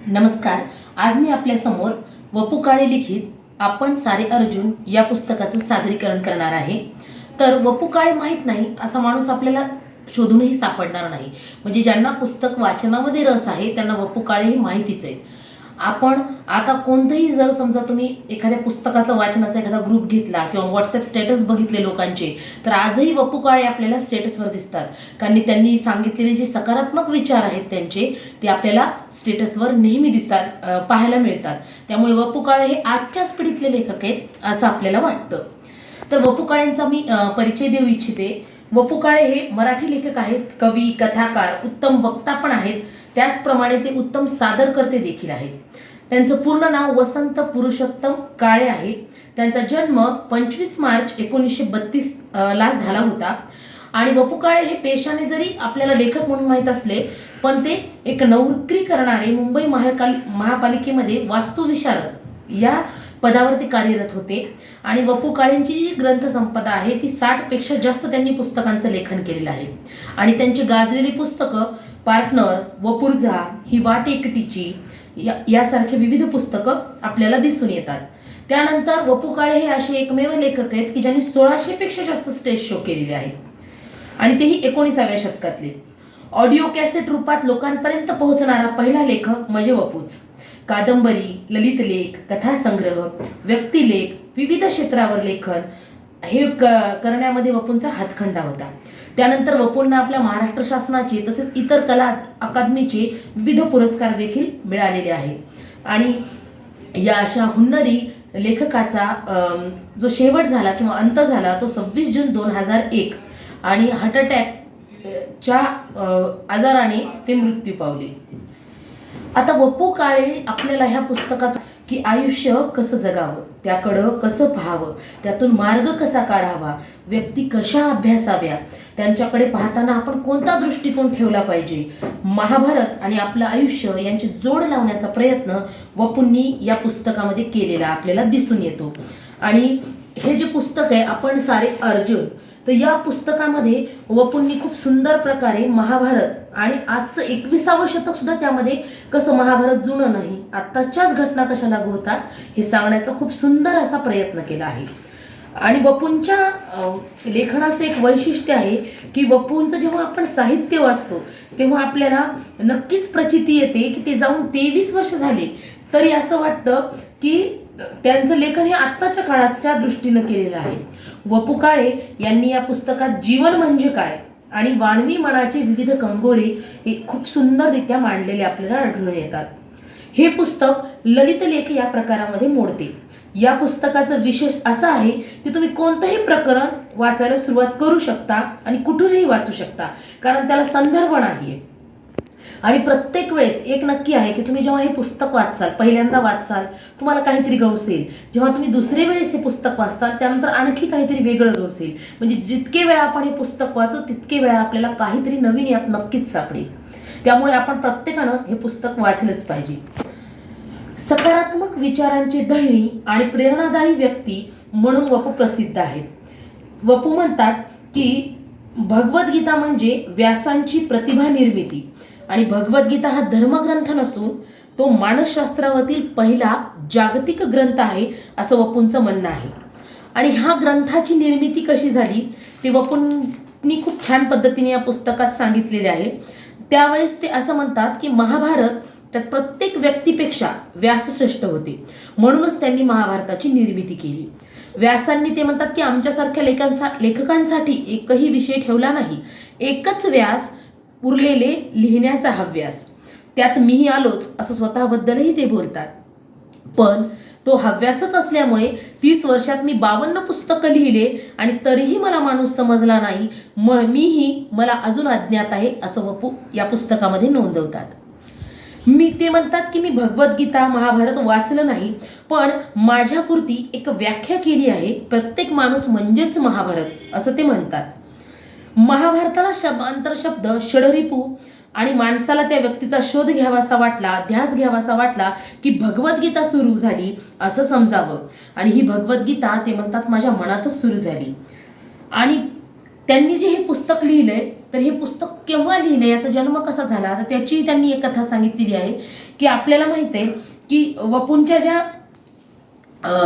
नमस्कार. आज मी आपल्या समोर वपू काळे लिखित आपण सारे अर्जुन या पुस्तकाचं सादरीकरण करणार आहे. तर वपू काळे माहीत नाही असा माणूस आपल्याला शोधूनही सापडणार नाही. म्हणजे ज्यांना पुस्तक वाचनामध्ये रस आहे त्यांना वपू काळे ही माहितीच आहे. आपण आता कोणतंही जर समजा तुम्ही एखाद्या पुस्तकाचा वाचनाचा एखादा ग्रुप घेतला किंवा व्हॉट्सअप स्टेटस बघितले लोकांचे, तर आजही वपू काळे आपल्याला स्टेटसवर दिसतात. कारण त्यांनी सांगितलेले जे सकारात्मक विचार आहेत त्यांचे ते आपल्याला स्टेटसवर नेहमी दिसतात, पाहायला मिळतात. त्यामुळे वपू काळे हे आजच्याच पिढीतले लेखक आहेत असं आपल्याला वाटतं. तर वपू काळेंचा मी परिचय देऊ इच्छिते. वपू काळे हे मराठी लेखक आहेत, कवी, कथाकार, उत्तम वक्ता पण आहेत. त्याचप्रमाणे ते उत्तम सादरकर्ते देखील आहेत. त्यांचं पूर्ण नाव वसंत पुरुषोत्तम काळे आहे. त्यांचा जन्म 25 मार्च 1932 ला झाला होता. आणि वपू काळे हे पेशाने जरी आपल्याला लेखक म्हणून माहीत असले, पण ते एक नोकरी करणारे मुंबई महापालिकेमध्ये वास्तुविशारद या पदावरती कार्यरत होते. आणि वपू काळेंची जी ग्रंथसंपदा आहे ती 60 पेक्षा जास्त त्यांनी पुस्तकांचं लेखन केलेलं आहे. आणि त्यांची गाजलेली पुस्तकं पार्टनर, वपुर्झा, ही वाट एकटीची यासारखे विविध पुस्तकं आपल्याला दिसून येतात. त्यानंतर वपू काळे हे असे एकमेव लेखक आहेत की ज्यांनी 1600 पेक्षा जास्त स्टेज शो केलेले आहेत. आणि तेही 19व्या शतकातले. ऑडिओ कॅसेट रूपात लोकांपर्यंत पोहोचणारा पहिला लेखक म्हणजे वपूच. कादंबरी, ललित लेख, कथासंग्रह, व्यक्तिलेख, विविध क्षेत्रावर लेखन हे करण्यामध्ये वपूंचा हातखंडा होता. त्यानंतर वपूंना आपल्या महाराष्ट्र शासनाचे तसेच इतर कला अकादमीचे विविध पुरस्कार देखील मिळालेले आहेत. आणि या अशा हुन्नरी लेखकाचा जो शेवट झाला किंवा अंत झाला तो 26 जून 2001 आणि हार्ट अटॅकच्या आजाराने ते मृत्यू पावले. आता वपू काळे आपल्याला ह्या पुस्तकात की आयुष्य कसं जगावं, त्याकडं कसं पाहावं, त्यातून मार्ग कसा काढावा, व्यक्ती कशा अभ्यासाव्या, त्यांच्याकडे पाहताना आपण कोणता दृष्टिकोन ठेवला पाहिजे, महाभारत आणि आपलं आयुष्य यांची जोड लावण्याचा प्रयत्न वपूंनी या पुस्तकामध्ये केलेला आपल्याला दिसून येतो. आणि हे जे पुस्तक आहे आपण सारे अर्जुन, तर या पुस्तकामध्ये वपूंनी खूप सुंदर प्रकारे महाभारत आणि आजचं 21वं शतक सुद्धा त्यामध्ये कसं महाभारत जुनं नाही, आत्ताच्याच घटना कशा लागू होतात हे सांगण्याचा खूप सुंदर असा प्रयत्न केला आहे. आणि वपूंच्या लेखनाचं एक वैशिष्ट्य आहे की वपूंचं जेव्हा आपण साहित्य वाचतो तेव्हा आपल्याला नक्कीच प्रचिती येते की ते जाऊन 23 वर्ष झाले तरी असं वाटतं की त्यांचं लेखन हे आत्ताच्या काळाच्या दृष्टीनं केलेलं आहे. वपू काळे यांनी या पुस्तकात जीवन म्हणजे काय आणि मानवी मनाचे विविध कंगोरे हे खूप सुंदररित्या मांडलेले आपल्याला आढळून येतात. हे पुस्तक ललित लेख या प्रकारामध्ये मोडते. या पुस्तकाचं विशेष असं आहे की तुम्ही कोणतंही प्रकरण वाचायला सुरुवात करू शकता आणि कुठूनही वाचू शकता, कारण त्याला संदर्भ नाहीये. आणि प्रत्येक वेळेस एक नक्की आहे की तुम्ही जेव्हा हे पुस्तक वाचाल, पहिल्यांदा वाचाल तुम्हाला काहीतरी गवसेल, जेव्हा तुम्ही दुसरे वेळेस हे पुस्तक वाचताल त्यानंतर आणखी काहीतरी वेगळं गवसेल. म्हणजे जितके वेळा आपण हे पुस्तक वाचू तितके वेळा आपल्याला काहीतरी नवीन यात नक्कीच सापडेल. त्यामुळे आपण प्रत्येकानं हे पुस्तक वाचलंच पाहिजे. सकारात्मक विचारांचे धैर्य आणि प्रेरणादायी व्यक्ती म्हणून वपू प्रसिद्ध आहेत. वपू म्हणतात की भगवद्गीता म्हणजे व्यासांची प्रतिभा निर्मिती आणि भगवद्गीता हा धर्मग्रंथ नसून तो मानसशास्त्रावरील पहिला जागतिक ग्रंथ आहे असं वपूंचं म्हणणं आहे. आणि ह्या ग्रंथाची निर्मिती कशी झाली ते वपूंनी खूप छान पद्धतीने या पुस्तकात सांगितलेले आहे. त्यावेळेस ते असं म्हणतात की महाभारत त्यात प्रत्येक व्यक्तीपेक्षा व्यास श्रेष्ठ होते, म्हणूनच त्यांनी महाभारताची निर्मिती केली. व्यासांनी ते म्हणतात की आमच्यासारख्या लेखकांसाठी एकही विषय ठेवला नाही, एकच व्यास उरलेले लिहिण्याचा हव्यास, त्यात मीही आलोच असं स्वतःबद्दलही ते बोलतात. पण तो हव्यासच असल्यामुळे 30 वर्षात मी 52 पुस्तकं लिहिले आणि तरीही मला माणूस समजला नाही, मला अजून अज्ञात आहे असं वपू या पुस्तकामध्ये नोंदवतात. ते म्हणतात की मी भगवद्गीता महाभारत वाचलं नाही, पण माझ्यापुरती एक व्याख्या केली आहे, प्रत्येक माणूस म्हणजेच महाभारत असं ते म्हणतात. महाभारताला शब्दांतर शब्द षडरिपू आणि माणसाला त्या व्यक्तीचा शोध घ्यावासा वाटला, ध्यास घ्यावासा वाटला की भगवद्गीता सुरू झाली असं समजावं. आणि ही भगवद्गीता ते म्हणतात माझ्या मनातच सुरू झाली. आणि त्यांनी जे हे पुस्तक लिहिलंय तर हे पुस्तक केव्हा लिहिलं, याचा जन्म कसा झाला, तर त्याची त्यांनी एक कथा सांगितलेली आहे की आपल्याला माहिती आहे की वपूंच्या ज्या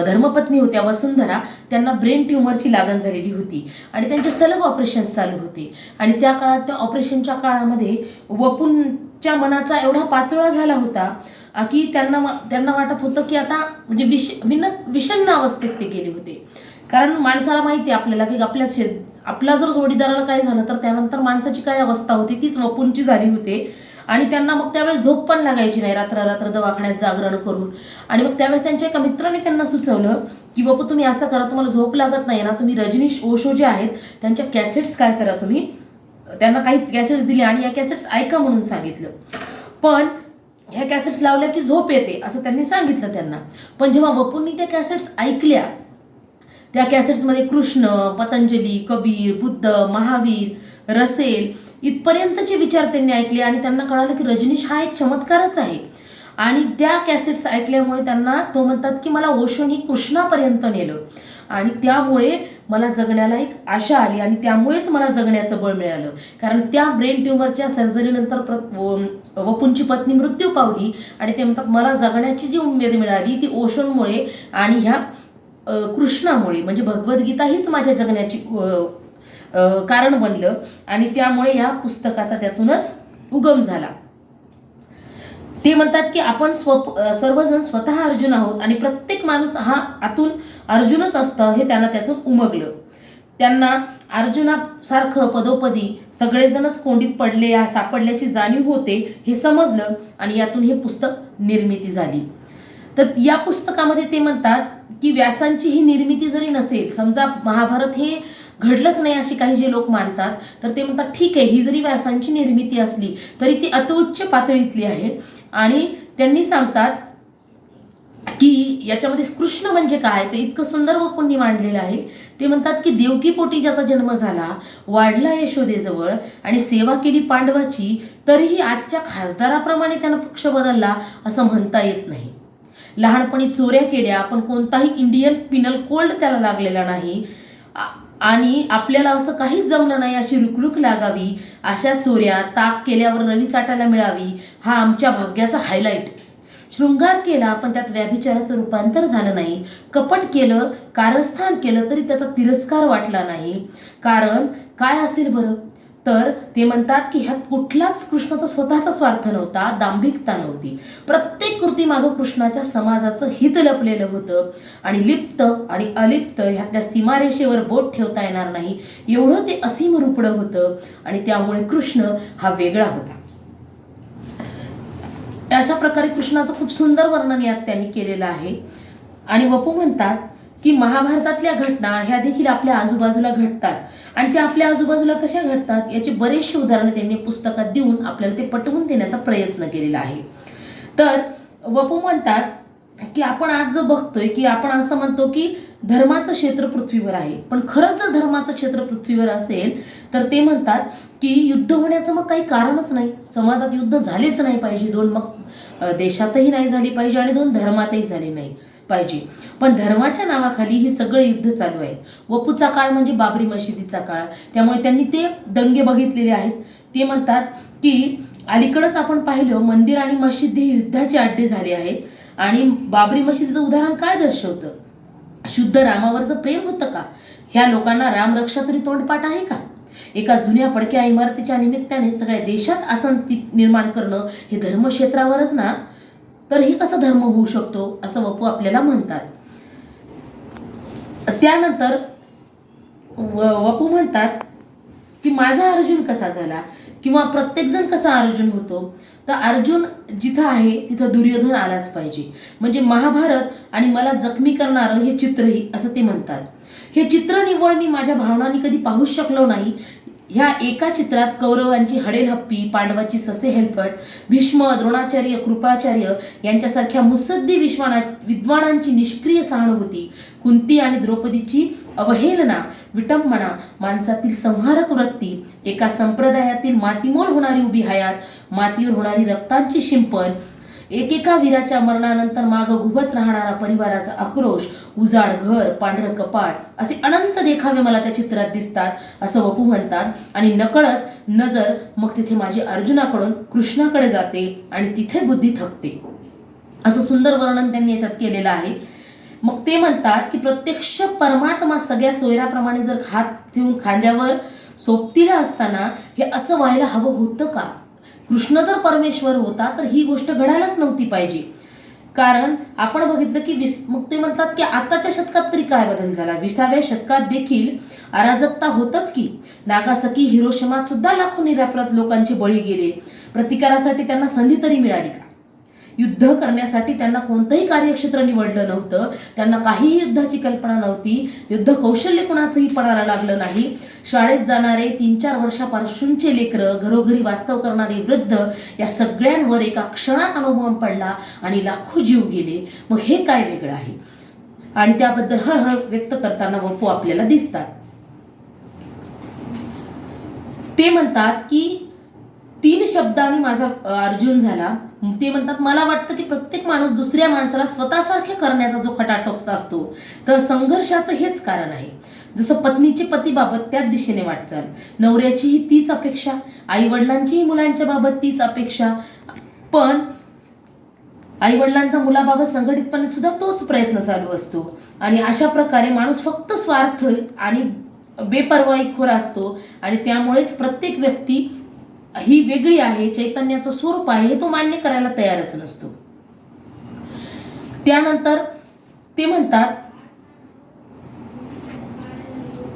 धर्मपत्नी होत्या वसुंधरा, त्यांना ब्रेन ट्युमरची लागण झालेली होती आणि त्यांचे सलग ऑपरेशन्स चालू होते. आणि त्या काळात, त्या ऑपरेशनच्या काळामध्ये वपूंच्या मनाचा एवढा पाचोळा झाला होता की त्यांना वाटत होतं की आता म्हणजे विषण्ण अवस्थेत ते गेले होते. कारण माणसाला माहिती आहे आपल्याला की आपला जर जोडीदाराला काय झालं तर त्यानंतर माणसाची काय अवस्था होती, तीच वपूंची झाली होती. आणि त्यांना मग त्यावेळेस झोप पण लागायची नाही, रात्र रात्र दवाखान्यात जागरण करून. आणि मग त्यावेळेस त्यांच्या एका मित्राने त्यांना सुचवलं की बापू तुम्ही असं करा, तुम्हाला झोप लागत नाही ना, तुम्ही रजनीश ओशो जे आहेत त्यांच्या कॅसेट्स काय करा, तुम्ही त्यांना काही कॅसेट्स दिले आणि या कॅसेट्स ऐका म्हणून सांगितलं. पण ह्या कॅसेट्स लावल्या की झोप येते असं त्यांनी सांगितलं त्यांना. पण जेव्हा वपूंनी त्या कॅसेट्स ऐकल्या, त्या कॅसेट्समध्ये कृष्ण, पतंजली, कबीर, बुद्ध, महावीर, रसेल इथपर्यंतचे विचार त्यांनी ऐकले आणि त्यांना कळालं की रजनीश हा एक चमत्कारच आहे. आणि त्या कॅसेट्स ऐकल्यामुळे त्यांना तो म्हणतात की मला ओशोनी कृष्णापर्यंत नेलं आणि त्यामुळे मला जगण्याला एक आशा आली आणि त्यामुळेच मला जगण्याचं बळ मिळालं. कारण त्या ब्रेन ट्युमरच्या सर्जरीनंतर वपूंची पत्नी मृत्यू पावली आणि ते म्हणतात मला जगण्याची जी उमेद मिळाली ती ओशोंमुळे आणि ह्या कृष्णामुळे, म्हणजे भगवद्गीता हीच माझ्या जगण्याची कारण बनलं आणि त्यामुळे या पुस्तकाचा त्यातूनच उगम झाला. ते म्हणतात की आपण सर्वजण स्वतः अर्जुन आहोत आणि प्रत्येक माणूस हा आतून अर्जुनच असतं हे त्यांना त्यातून उमगलं. त्यांना अर्जुनासारखं पदोपदी सगळेजणच कोंडीत सापडल्याची जाणीव होते हे समजलं आणि यातून हे पुस्तक निर्मिती झाली. तर या पुस्तकामध्ये ते म्हणतात की व्यासांची ही निर्मिती जरी नसेल, समजा महाभारत हे घडलंच नाही अशी काही जे लोक मानतात, तर ते म्हणतात ठीक आहे, ही जरी व्यासांची निर्मिती असली तरी ती अतिउच्च पातळीतली आहे. आणि त्यांनी सांगतात की याच्यामध्ये कृष्ण म्हणजे काय ते इतकं सुंदर वपूंनी मांडलेलं आहे. ते म्हणतात की देवकी पोटी ज्याचा जन्म झाला, वाढला यशोदेजवळ आणि सेवा केली पांडवाची, तरीही आजच्या खासदाराप्रमाणे त्यानं पक्ष बदलला असं म्हणता येत नाही. लहानपणी चोऱ्या केल्या पण कोणताही इंडियन पिनल कोड त्याला लागलेला नाही आणि आपल्याला असं काहीच जमलं नाही अशी रुकरुक लागावी, अशा चोऱ्या ताक केल्यावर रवी चाटायला मिळावी, हा आमच्या भाग्याचा हायलाईट. शृंगार केला पण त्यात व्याभिचाराचं रूपांतर झालं नाही, कपट केलं, कारस्थान केलं तरी त्याचा तिरस्कार वाटला नाही. कारण काय असेल बरं, तर ते म्हणतात की ह्यात कुठलाच कृष्णाचा स्वतःचा स्वार्थ नव्हता, दांभिकता नव्हती. प्रत्येक कृतीमागं कृष्णाच्या समाजाचं हित लपलेलं होतं आणि लिप्त आणि अलिप्त ह्यातल्या सीमारेषेवर बोट ठेवता येणार नाही एवढं ते असीम रूपडं होतं आणि त्यामुळे कृष्ण हा वेगळा होता. अशा प्रकारे कृष्णाचं खूप सुंदर वर्णन यात त्यांनी केलेलं आहे. आणि वपू म्हणतात की महाभारतातल्या घटना ह्या देखील आपल्या आजूबाजूला घडतात आणि त्या आपल्या आजूबाजूला कशा घडतात याची बरेचशी उदाहरणं त्यांनी पुस्तकात देऊन आपल्याला ते पटवून देण्याचा प्रयत्न केलेला आहे. तर वपू म्हणतात की आपण आज जो बघतोय की आपण असं म्हणतो की धर्माचं क्षेत्र पृथ्वीवर आहे, पण खरंच जर धर्माचं क्षेत्र पृथ्वीवर असेल तर ते म्हणतात की युद्ध होण्याचं मग काही कारणच नाही. समाजात युद्ध झालेच नाही पाहिजे, मग देशातही नाही झाली पाहिजे आणि दोन धर्मातही झाली नाही पाहिजे. पण धर्माच्या नावाखाली ही सगळे युद्ध चालू आहेत. वपूचा काळ म्हणजे बाबरी मशिदीचा काळ, त्यामुळे त्यांनी ते दंगे बघितलेले आहेत. ते म्हणतात की अलीकडंच आपण पाहिलं मंदिर आणि मशीद हे युद्धाचे अड्डे झाले आहेत. आणि बाबरी मशिदीचं उदाहरण काय दर्शवतं, शुद्ध रामावरचं प्रेम होतं का? ह्या लोकांना रामरक्षा तरी तोंडपाठ आहे का? एका जुन्या पडक्या इमारतीच्या निमित्ताने सगळ्या देशात असंती निर्माण करणं हे धर्मक्षेत्रावरच ना, तर हे कसं धर्म होऊ शकतो असं वपू आपल्याला म्हणतात. त्यानंतर वपू म्हणतात की माझा अर्जुन कसा झाला किंवा प्रत्येकजण कसा अर्जुन होतो, तर अर्जुन जिथं आहे तिथं दुर्योधन आलाच पाहिजे. म्हणजे महाभारत आणि मला जखमी करणारं हे चित्रही असं ते म्हणतात. हे चित्र निव्वळ मी माझ्या भावनांनी कधी पाहूच शकलो नाही. ह्या एका चित्रात कौरवांची हडेलहप्पी, पांडवाची ससे हेलपट, भीष्म, द्रोणाचार्य, कृपाचार्य यांच्यासारख्या मुत्सद्दी विद्वानांची निष्क्रिय सहानुभूती, कुंती आणि द्रौपदीची अवहेलना, विटंबना, माणसातील संहारक वृत्ती, एका संप्रदायातील मातीमोल होणारी उभी हयात, मातीवर होणारी रक्तांची शिंपण, एकेका वीराच्या मरणानंतर माग घुबत राहणारा परिवाराचा आक्रोश, उजाड घर, पांढरं कपाळ असे अनंत देखावे मला त्या चित्रात दिसतात असं वपू म्हणतात. आणि नकळत नजर मग तिथे माझी अर्जुनाकडून कृष्णाकडे जाते आणि तिथे बुद्धी थकते. असं सुंदर वर्णन त्यांनी याच्यात केलेलं आहे. मग ते म्हणतात की प्रत्यक्ष परमात्मा सगळ्या सोयराप्रमाणे जर हात ठेवून खांद्यावर सोबतीला असताना हे असं व्हायला हवं होतं का? कृष्ण जर परमेश्वर होता तर ही गोष्ट घडायलाच नव्हती पाहिजे. कारण आपण बघितलं की मग ते म्हणतात की आताच्या शतकात तरी काय बदल झाला? 20व्या शतकात देखील अराजकता होतच की. नागासाकी, हिरोशिमात सुद्धा लाखो निरपराध लोकांचे बळी गेले. प्रतिकारासाठी त्यांना संधी तरी मिळाली का? युद्ध करण्यासाठी त्यांना कोणतंही कार्यक्षेत्र निवडलं नव्हतं. त्यांना काहीही युद्धाची कल्पना नव्हती. युद्ध कौशल्य कुणाचंही पणाला लागलं नाही. शाळेत जाणारे 3-4 वर्षापासूनचे लेकरं, घरोघरी वास्तव करणारे वृद्ध या सगळ्यांवर एका क्षणात अनुभव पडला आणि लाखो जीव गेले. मग हे काय वेगळं आहे? आणि त्याबद्दल हळहळ व्यक्त करताना वपू आपल्याला दिसतात. ते म्हणतात की 3 शब्दांनी माझा अर्जुन झाला. ते म्हणतात मला वाटतं की प्रत्येक माणूस दुसऱ्या माणसाला स्वतःसारखे करण्याचा जो खटाटोपता असतो तर संघर्षाचं हेच कारण आहे. जसं पत्नीची पतीबाबत त्याच दिशेने वाटचाल, नवऱ्याचीही तीच अपेक्षा, आई वडिलांचीही मुलांच्या बाबत तीच अपेक्षा, पण आई वडिलांचा मुलाबाबत संघटितपणे सुद्धा तोच प्रयत्न चालू असतो. आणि अशा प्रकारे माणूस फक्त स्वार्थ आणि बेपर्वाईखोर असतो आणि त्यामुळेच प्रत्येक व्यक्ती ही वेगळी आहे, चैतन्याचं स्वरूप आहे हे तो मान्य करायला तयारच नसतो. त्यानंतर ते म्हणतात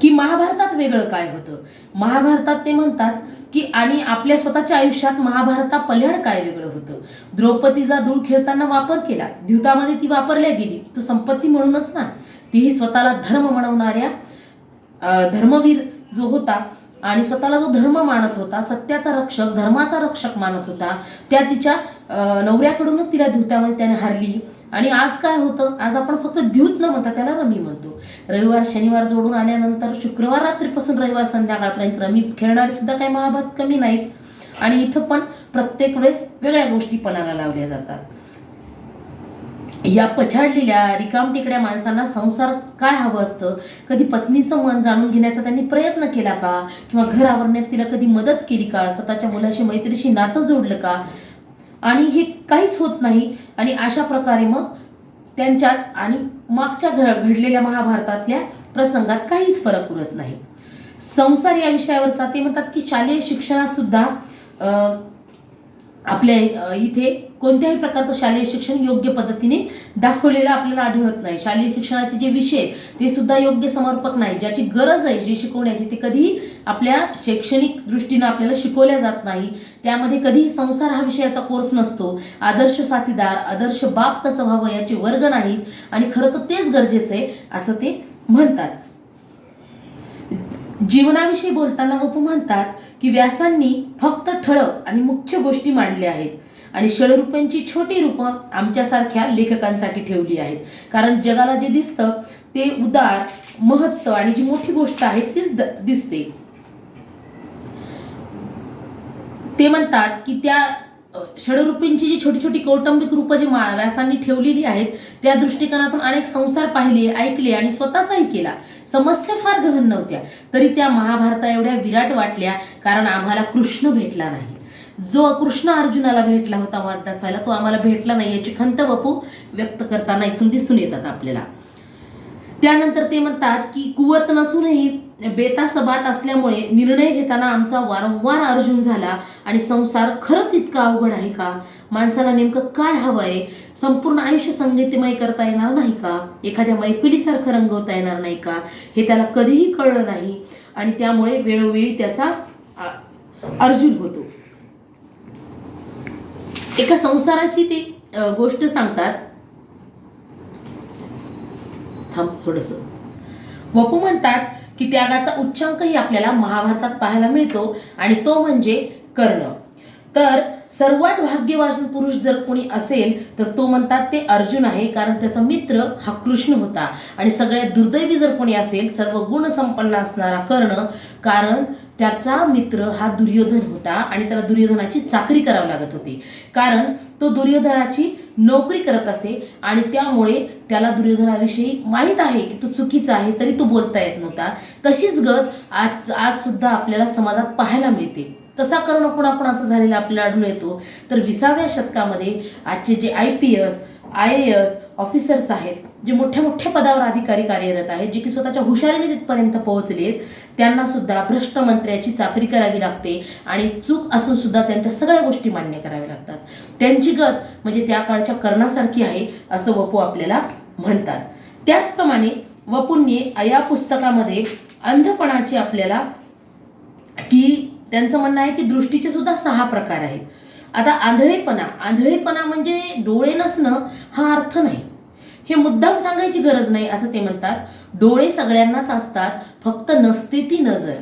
की महाभारतात वेगळं काय होतं? महाभारतात ते म्हणतात की आणि आपल्या स्वतःच्या आयुष्यात महाभारता पल्याड काय वेगळं होतं? द्रौपदीचा दूळ खेळताना वापर केला, द्यूतामध्ये ती वापरल्या गेली, तो संपत्ती म्हणूनच ना. तीही स्वतःला धर्म म्हणवणाऱ्या धर्मवीर जो होता आणि स्वतःला जो धर्म मानत होता, सत्याचा रक्षक, धर्माचा रक्षक मानत होता, त्या तिच्या नवऱ्याकडूनच तिला द्यूतामध्ये त्याने हारली. आणि आज काय होतं? आज आपण फक्त द्यूत न म्हणता त्याला रमी म्हणतो. रविवार शनिवार जोडून आल्यानंतर शुक्रवार रात्रीपासून रविवार संध्याकाळपर्यंत रमी खेळणारे सुद्धा काही महाभारत कमी नाहीत. आणि इथं पण प्रत्येक वेळेस वेगळ्या गोष्टी पणाला लावल्या जातात. या पछाडलेल्या रिकामटेकड्या माणसांना संसार काय हवं असतं? कधी पत्नीचं मन जाणून घेण्याचा त्यांनी प्रयत्न केला का? किंवा घर आवरण्यात तिला कधी मदत केली का? स्वतःच्या मुलाशी मैत्रीशी नातं जोडलं का? आणि हे काहीच होत नाही. आणि अशा प्रकारे मग त्यांच्यात आणि मागच्या घडलेल्या महाभारतातल्या प्रसंगात काहीच फरक उरत नाही. संसार या विषयावरचा ते म्हणतात की शालेय शिक्षणात सुद्धा आपल्या इथे कोणत्याही प्रकारचं शालेय शिक्षण योग्य पद्धतीने दाखवलेलं आपल्याला आढळत नाही. शालेय शिक्षणाचे जे विषय ते सुद्धा योग्य समर्पक नाही. ज्याची गरज आहे जे शिकवण्याची ते कधीही आपल्या शैक्षणिक दृष्टीनं आपल्याला शिकवल्या जात नाही. त्यामध्ये कधीही संसार हा विषयाचा कोर्स नसतो. आदर्श साथीदार, आदर्श बाप कसं व्हावं याचे वर्ग नाहीत. आणि खरं तर तेच गरजेचं आहे असं ते म्हणतात. जीवनाविषयी बोलताना वपू म्हणतात की व्यासांनी फक्त ठळक आणि मुख्य गोष्टी मांडल्या आहेत आणि षडरूपांची छोटी रूपं आमच्यासारख्या लेखकांसाठी ठेवली आहेत. कारण जगाला जे दिसतं ते उदार, महत्व आणि जी मोठी गोष्ट आहे तीच दिसते. ते म्हणतात की त्या षडरूपींची जी छोटी छोटी कौटुंबिक रूपं जी व्यासांनी ठेवलेली आहेत त्या दृष्टिकोनातून अनेक संसार पाहिले, ऐकले आणि स्वतःचाही केला. समस्या फार गहन नव्हत्या तरी त्या महाभारता एवढ्या विराट वाटल्या कारण आम्हाला कृष्ण भेटला नाही. जो कृष्ण अर्जुनाला भेटला होता वार्तात व्हायला तो आम्हाला भेटला नाही याची खंत वपू व्यक्त करताना इथून दिसून येतात आपल्याला. त्यानंतर ते म्हणतात की कुवत नसूनही बेतासबात असल्यामुळे निर्णय घेताना आमचा वारंवार अर्जुन झाला. आणि संसार खरंच इतका अवघड आहे का? माणसाला नेमकं काय हवं आहे? संपूर्ण आयुष्य संगीतमय करता येणार नाही का? एखाद्या मैफिलीसारखं रंगवता येणार नाही का? हे त्याला कधीही कळलं नाही आणि त्यामुळे वेळोवेळी त्याचा अर्जुन होतो. एका संसाराची ते गोष्ट सांगतात. थोडंसं वपू म्हणतात की त्यागाचा उच्चांकही आपल्याला महाभारतात पाहायला मिळतो आणि तो म्हणजे कर्ण. तर सर्वात भाग्यवान पुरुष जर कोणी असेल तर तो म्हणतात ते अर्जुन आहे, कारण त्याचा मित्र हा कृष्ण होता. आणि सगळ्यात दुर्दैवी जर कोणी असेल, सर्व गुण संपन्न असणारा कर्ण, कारण त्याचा मित्र हा दुर्योधन होता आणि त्याला दुर्योधनाची चाकरी करावी लागत होती, कारण तो दुर्योधनाची नोकरी करत असे आणि त्यामुळे त्याला दुर्योधनाविषयी माहीत आहे की तो चुकीचा आहे, तरी तो बोलता येत नव्हता. तशीच गत आज सुद्धा आपल्याला समाजात पाहायला मिळते. तसा कर्ण कोणाकोणाचा झालेला आपल्याला आढळून येतो. तर 20व्या शतकामध्ये आजचे जे IPS IAS ऑफिसर्स आहेत, जे मोठ्या मोठ्या पदावर अधिकारी कार्यरत आहेत, जे की स्वतःच्या हुशारीने तिथपर्यंत पोहोचलेत, त्यांना सुद्धा भ्रष्ट मंत्र्याची चाकरी करावी लागते आणि चूक असून सुद्धा त्यांच्या सगळ्या गोष्टी मान्य कराव्या लागतात. त्यांची गत म्हणजे त्या काळच्या कर्णासारखी आहे असं वपू आपल्याला म्हणतात. त्याचप्रमाणे वपूंनी या पुस्तकामध्ये अंधपणाची आपल्याला की त्यांचं म्हणणं आहे की दृष्टीचे सुद्धा 6 प्रकार आहेत. आता आंधळेपणा म्हणजे डोळे नसणं हा अर्थ नाही, हे मुद्दाम सांगायची गरज नाही असं ते म्हणतात. डोळे सगळ्यांनाच असतात, फक्त नसते ती नजर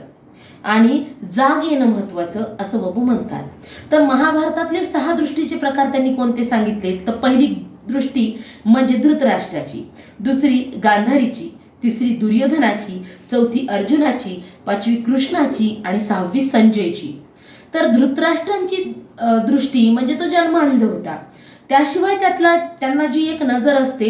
आणि जाग येणं महत्वाचं असं बाबू म्हणतात. तर महाभारतातले 6 दृष्टीचे प्रकार त्यांनी कोणते सांगितले, तर पहिली दृष्टी म्हणजे धृतराष्ट्राची, दुसरी गांधारीची, तिसरी दुर्योधनाची, चौथी अर्जुनाची, 5वी कृष्णाची आणि 6वी संजयची. तर धृतराष्ट्रांची दृष्टी म्हणजे तो जन्मांध होता, त्याशिवाय त्यांना जी एक नजर असते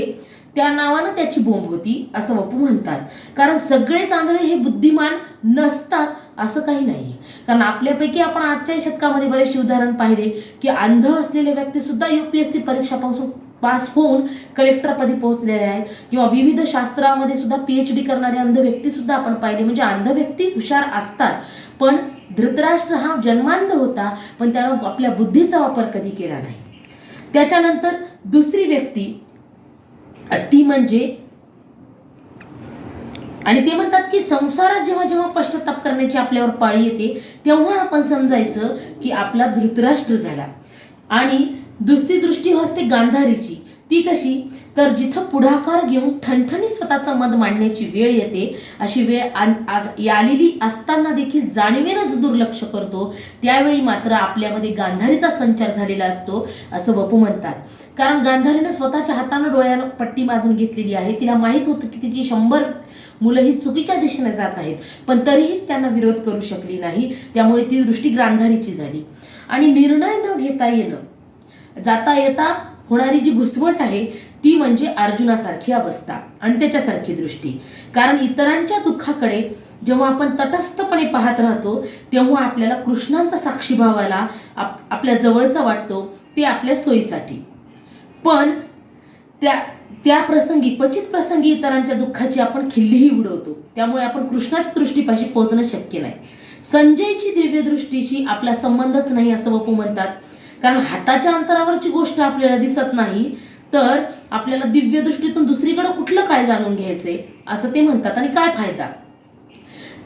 त्या नावानं त्याची बोंब होती असं बापू म्हणतात. कारण सगळेच आंधळे हे बुद्धिमान नसतात असं काही नाही, कारण आपल्यापैकी आपण आजच्या शतकामध्ये बरेचसे उदाहरण पाहिले की अंध असलेले व्यक्ती सुद्धा UPSC परीक्षापासून पास होऊन कलेक्टरपदी पोहोचलेले आहेत, किंवा विविध शास्त्रामध्ये सुद्धा PhD करणारे अंध व्यक्ती सुद्धा आपण पाहिले. म्हणजे अंध व्यक्ती हुशार असतात, पण धृतराष्ट्र हा जन्मांध होता, पण त्यानं आपल्या बुद्धीचा वापर कधी केला नाही. त्याच्यानंतर दुसरी व्यक्ती ती म्हणजे, आणि ते म्हणतात की संसारात जेव्हा जेव्हा पश्चाताप करण्याची आपल्यावर पाळी येते तेव्हा आपण समजायचं की आपला धृतराष्ट्र झाला. आणि दुसरी दृष्टी असते गांधारीची. ती कशी, तर जिथं पुढाकार घेऊन ठणठणीत स्वतःचं मत मांडण्याची वेळ येते, अशी वेळ आलेली असताना देखील जाणीवेनंच दुर्लक्ष करतो, त्यावेळी मात्र आपल्यामध्ये गांधारीचा संचार झालेला असतो असं वपू म्हणतात. कारण गांधारीनं स्वतःच्या हातानं डोळ्यानं पट्टी बांधून घेतलेली आहे. तिला माहीत होतं की तिची 100 मुलं ही चुकीच्या दिशेने जात आहेत, पण तरीही त्यांना विरोध करू शकली नाही, त्यामुळे ती दृष्टी गांधारीची झाली. आणि निर्णय न घेता येणं, जाता येता होणारी जी घुसमट आहे ती म्हणजे अर्जुनासारखी अवस्था आणि त्याच्यासारखी दृष्टी. कारण इतरांच्या दुःखाकडे जेव्हा आपण तटस्थपणे पाहत राहतो तेव्हा आपल्याला कृष्णांचा साक्षीभावाला आपल्या जवळचा वाटतो, ते आपल्या सोयीसाठी. पण त्या प्रसंगी क्वचित प्रसंगी इतरांच्या दुःखाची आपण खिल्लीही उडवतो, त्यामुळे आपण कृष्णाच्या दृष्टीपाशी पोहोचणं शक्य नाही. संजयची दिव्य दृष्टीशी आपला संबंधच नाही असं वपू म्हणतात. कारण हाताच्या अंतरावरची गोष्ट आपल्याला दिसत नाही, तर आपल्याला दिव्य दृष्टीतून दुसरीकडे कुठलं काय जाणून घ्यायचंय असं ते म्हणतात. आणि काय फायदा,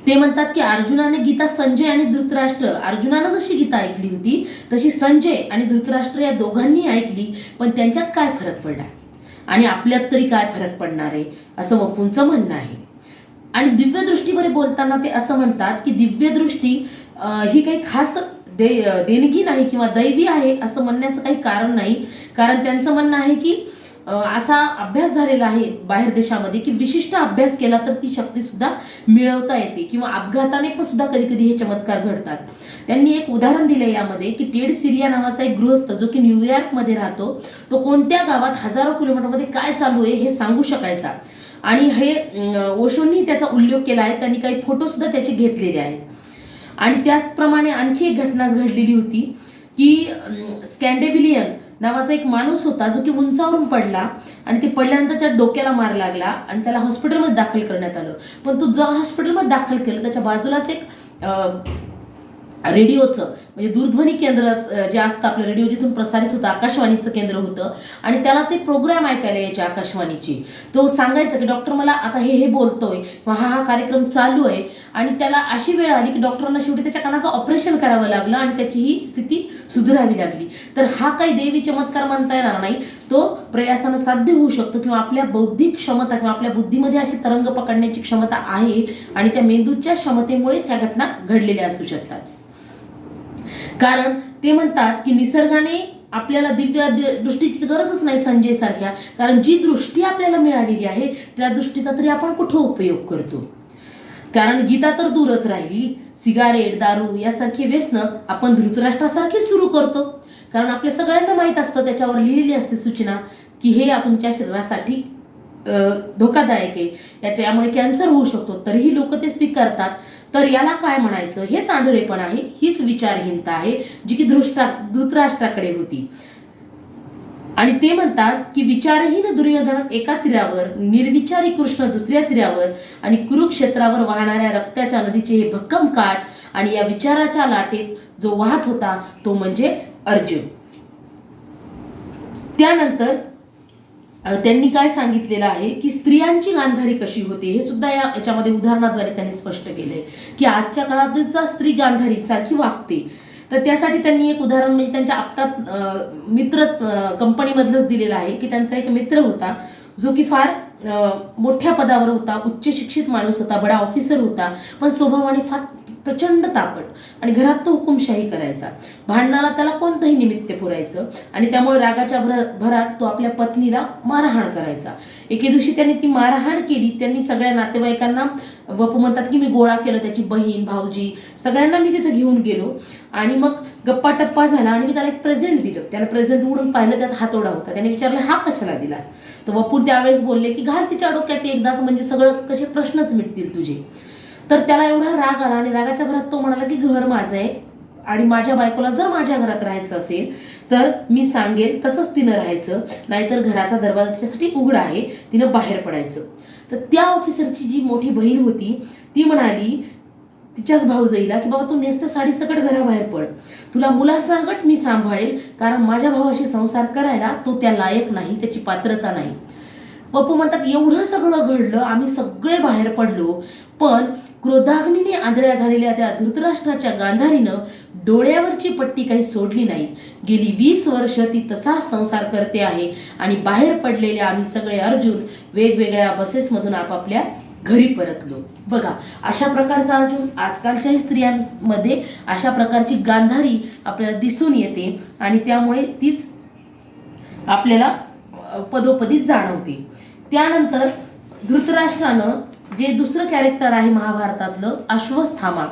ते म्हणतात की अर्जुनाने गीता संजय आणि धृतराष्ट्र, अर्जुनानं जशी गीता ऐकली होती तशी संजय आणि धृतराष्ट्र या दोघांनी ऐकली, पण त्यांच्यात काय फरक पडला आणि आपल्यात तरी काय फरक पडणार आहे असं वपूंचं म्हणणं आहे. आणि दिव्य दृष्टीवर बोलताना ते असं म्हणतात की दिव्य दृष्टी ही काही खास देणगी नाही किंवा दैवी आहे असं म्हणण्याचं काही कारण नाही. कारण त्यांचं म्हणणं आहे की असा अभ्यास झालेला आहे बाहेर देशामध्ये की विशिष्ट अभ्यास केला तर ती शक्ती सुद्धा मिळवता येते, किंवा अपघाताने पण सुद्धा कधी कधी हे चमत्कार घडतात. त्यांनी एक उदाहरण दिलं यामध्ये की टेड सिरिया नावाचा एक गृहस्थ जो की न्यूयॉर्कमध्ये राहतो, तो कोणत्या गावात हजारो किलोमीटरमध्ये काय चालू आहे हे सांगू शकायचा. आणि हे ओशोंनी त्याचा उल्लेख केला आहे, त्यांनी काही फोटो सुद्धा त्याचे घेतलेले आहेत. आणि त्याचप्रमाणे आणखी एक घटना घडलेली होती की स्कॅन्डेबिलियन नावाचा एक माणूस होता जो की उंचावरून पडला आणि ते पडल्यानंतर त्या डोक्याला मार लागला आणि त्याला हॉस्पिटलमध्ये दाखल करण्यात आलं. पण तो जेव्हा हॉस्पिटलमध्ये दाखल केलं त्याच्या बाजूलाच एक रेडिओचं म्हणजे दूरध्वनी केंद्र जे असतं आपलं, रेडिओ जिथून प्रसारित होतं आकाशवाणीचं केंद्र होतं, आणि त्याला ते प्रोग्राम ऐकायला यायचे आकाशवाणीची. तो सांगायचा की डॉक्टर मला आता हे बोलतोय, हा कार्यक्रम चालू आहे. आणि त्याला अशी वेळ आली की डॉक्टरांना शेवटी त्याच्या कानाचं ऑपरेशन करावं लागलं आणि त्याची ही स्थिती सुधारावी लागली. तर हा काही देवी चमत्कार म्हणता येणार नाही, तो प्रयासानं साध्य होऊ शकतो, किंवा आपल्या बौद्धिक क्षमता किंवा आपल्या बुद्धीमध्ये अशी तरंग पकडण्याची क्षमता आहे आणि त्या मेंदूच्या क्षमतेमुळेच ह्या घटना घडलेल्या असू शकतात. कारण ते म्हणतात की निसर्गाने आपल्याला दिव्य दृष्टीची गरजच नाही संजय सारख्या, कारण जी दृष्टी आपल्याला मिळालेली आहे त्या दृष्टीचा तरी आपण कुठं उपयोग करतो. कारण गीता तर दूरच राहिली, सिगारेट दारू यासारखी व्यसनं आपण धृतराष्ट्रासारखी सुरू करतो. कारण आपल्या सगळ्यांना माहीत असतं, त्याच्यावर लिहिलेली असते सूचना की हे तुमच्या शरीरासाठी धोकादायक आहे, याच्यामुळे कॅन्सर होऊ शकतो, तरीही लोक ते स्वीकारतात. तर याला काय म्हणायचं, हेच आंधळेपण आहे, हीच विचारहीनता आहे जी की धृतराष्ट्राकडे होती. आणि ते म्हणतात की विचारहीन दुर्योधन एका तीरावर, निर्विचारी कृष्ण दुसऱ्या तीरावर आणि कुरुक्षेत्रावर वाहणाऱ्या रक्ताच्या नदीचे हे भक्कम काठ, आणि या विचाराच्या लाटेत जो वाहत होता तो म्हणजे अर्जुन. त्यानंतर त्यांनी काय सांगितलेलं आहे की स्त्रियांची गांधारी कशी होते हे सुद्धा याच्यामध्ये उदाहरणाद्वारे त्यांनी स्पष्ट केलंय की आजच्या काळात स्त्री गांधारी सारखी वागते. तर त्यासाठी त्यांनी एक उदाहरण म्हणजे त्यांच्या आपतात मित्र कंपनीमधलंच दिलेलं आहे की त्यांचा एक मित्र होता जो की फार मोठ्या पदावर होता, उच्च शिक्षित माणूस होता, बडा ऑफिसर होता, पण स्वभावाने फार प्रचंड तापट, आणि घरात तो हुकुमशाही करायचा. भांडणाला त्याला कोणतंही निमित्त पुरायचं, आणि त्यामुळे रागाच्या भरात तो आपल्या पत्नीला मारहाण करायचा. एके दिवशी त्यांनी ती मारहाण केली. त्यांनी सगळ्या नातेवाईकांना, वपू म्हणतात की मी गोळा केलं, त्याची बहीण भाऊजी सगळ्यांना मी तिथे घेऊन गेलो, आणि मग गप्पा टप्पा झाला, आणि मी त्याला एक प्रेझेंट दिलं. त्याला प्रेझेंट उडून पाहिलं, त्यात हातोडा होता. त्याने विचारलं हा कशाला दिलास. तर वपू त्यावेळेस बोलले की घाल तिच्या डोक्यात एकदाच, म्हणजे सगळं कसे प्रश्नच मिटतील तुझे. तर त्याला एवढा राग आला, आणि रागाच्या भरात तो म्हणाला की घर माझं आहे, आणि माझ्या बायकोला जर माझ्या घरात राहायचं असेल तर मी सांगेल तसंच तिनं राहायचं, नाहीतर घराचा दरवाजा तिच्यासाठी उघडा आहे, तिनं बाहेर पडायचं. तर त्या ऑफिसरची जी मोठी बहीण होती ती म्हणाली तिच्याच भाऊजाईला की बाबा तू नेसतं साडी सकट घराबाहेर पड, तुला मुलासकट मी सांभाळेल, कारण माझ्या भावाशी संसार करायला तो त्या लायक नाही, त्याची पात्रता नाही. पप्पू म्हणतात एवढं सगळं घडलं, आम्ही सगळे बाहेर पडलो, पण क्रोधाग्नीने आंधळ्या झालेल्या त्या धृतराष्ट्राच्या गांधारीनं डोळ्यावरची पट्टी काही सोडली नाही. गेली 20 वर्ष ती तसाच संसार करते आहे, आणि बाहेर पडलेले आम्ही सगळे अर्जुन वेगवेगळ्या बसेसमधून आपापल्या घरी परतलो. बघा, अशा प्रकारचा अर्जुन आजकालच्याही स्त्रियांमध्ये अशा प्रकारची गांधारी आपल्याला दिसून येते, आणि त्यामुळे तीच आपल्याला पदोपदी जाणवते. त्यानंतर धृतराष्ट्रानं जे दुसरं कॅरेक्टर आहे महाभारतातलं अश्वत्थामा,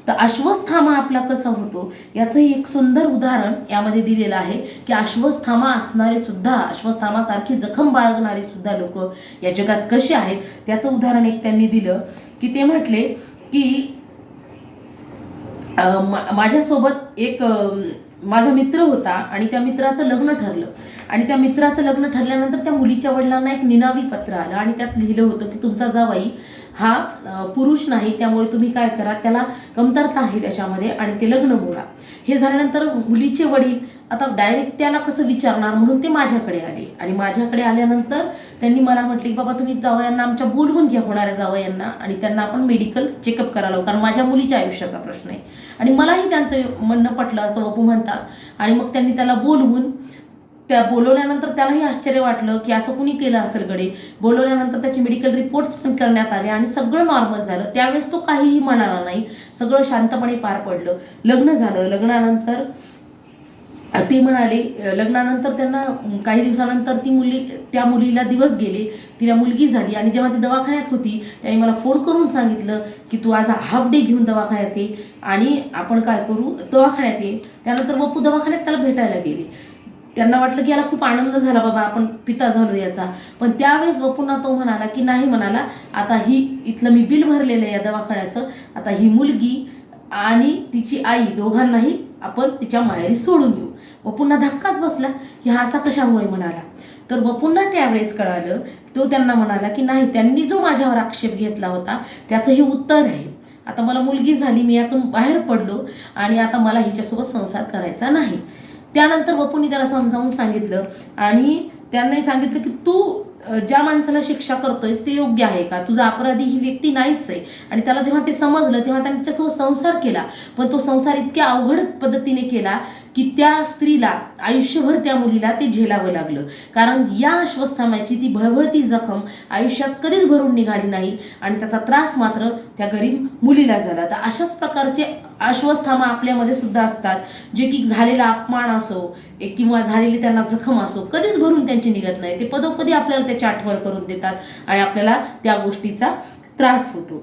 तर अश्वत्थामा आपला कसा होतो याचंही एक सुंदर उदाहरण यामध्ये दिलेलं आहे की अश्वत्थामा असणारे सुद्धा, अश्वत्थामासारखी जखम बाळगणारे सुद्धा लोक या जगात कसे आहेत त्याचं उदाहरण एक त्यांनी दिलं की ते म्हटले की माझ्यासोबत एक माझा मित्र होता, आणि त्या मित्राचं लग्न ठरलं, आणि त्या मित्राचं लग्न ठरल्यानंतर त्या मुलीच्या वडिलांना एक निनावी पत्र आलं, आणि त्यात लिहिलं होतं की तुमचा जावई हा पुरुष नाही, त्यामुळे तुम्ही काय करा, त्याला कमतरता आहे त्याच्यामध्ये, आणि ते लग्न मोडा. हे झाल्यानंतर मुलीचे वडील आता डायरेक्ट त्याला कसं विचारणार, म्हणून ते माझ्याकडे आले, आणि माझ्याकडे आल्यानंतर त्यांनी मला म्हटले बाबा तुम्ही जावयांना आमच्या बोलवून घ्या, होणाऱ्या जावयांना, आणि त्यांना आपण मेडिकल चेकअप करायला, कारण माझ्या मुलीच्या आयुष्याचा प्रश्न आहे. आणि मलाही त्यांचं म्हणणं पटलं असं वपू म्हणतात. आणि मग त्यांनी त्याला बोलवून, त्या बोलवल्यानंतर त्यालाही आश्चर्य वाटलं की असं कुणी केलं असेल गडे. बोलवल्यानंतर त्याचे मेडिकल रिपोर्ट्स पण करण्यात आले, आणि सगळं नॉर्मल झालं. त्यावेळेस तो काहीही म्हणाला नाही, सगळं शांतपणे पार पडलं. लग्न झालं. लग्नानंतर ते म्हणाले, लग्नानंतर त्यांना काही दिवसानंतर त्या मुलीला दिवस गेले, तिला मुलगी झाली, आणि जेव्हा ती दवाखान्यात होती त्याने मला फोन करून सांगितलं की तू आज हाफ डे घेऊन दवाखान्यात ये, आणि आपण काय करू, दवाखान्यात ये. त्यानंतर वपू दवाखान्यात त्याला भेटायला गेले. त्यांना वाटलं की याला खूप आनंद झाला, बाबा आपण पिता झालो याचा. पण त्यावेळेस वपूंना तो म्हणाला की नाही, म्हणाला आता ही इथलं मी बिल भरलेलं आहे या दवाखान्याचं, आता ही मुलगी आणि तिची आई दोघांनाही आपण तिच्या माहेरी सोडून येऊ. वपूंना धक्काच बसला की हा असा कशामुळे म्हणाला. तर वपूंना त्यावेळेस कळालं, तो त्यांना म्हणाला की नाही, त्यांनी जो माझ्यावर आक्षेप घेतला होता त्याचं हे उत्तर आहे. आता मला मुलगी झाली, मी यातून बाहेर पडलो, आणि आता मला हिच्यासोबत संसार करायचा नाही. त्यानंतर वपूंनी त्याला समजावून सांगितलं, आणि त्यांनी सांगितलं की तू ज्या माणसाला शिक्षा करतोयस ते योग्य आहे का, तुझा अपराधी ही व्यक्ती नाहीच आहे. आणि त्याला जेव्हा ते समजलं तेव्हा त्याने त्याच्यासोबत संसार केला, पण तो संसार इतक्या अवघड पद्धतीने केला की त्या स्त्रीला आयुष्यभर त्या मुलीला ते झेलावं लागलं, कारण या अश्वत्थाम्याची ती भळभळती जखम आयुष्यात कधीच भरून निघाली नाही आणि त्याचा त्रास मात्र त्या गरीब मुलीला झाला. तर अशाच प्रकारचे अश्वत्थामा आपल्यामध्ये सुद्धा असतात, जे की झालेला अपमान असो किंवा झालेली त्यांना जखम असो कधीच भरून त्यांची निघत नाही. ते पदोपदी आपल्याला त्याची आठवण करून देतात आणि आपल्याला त्या गोष्टीचा त्रास होतो.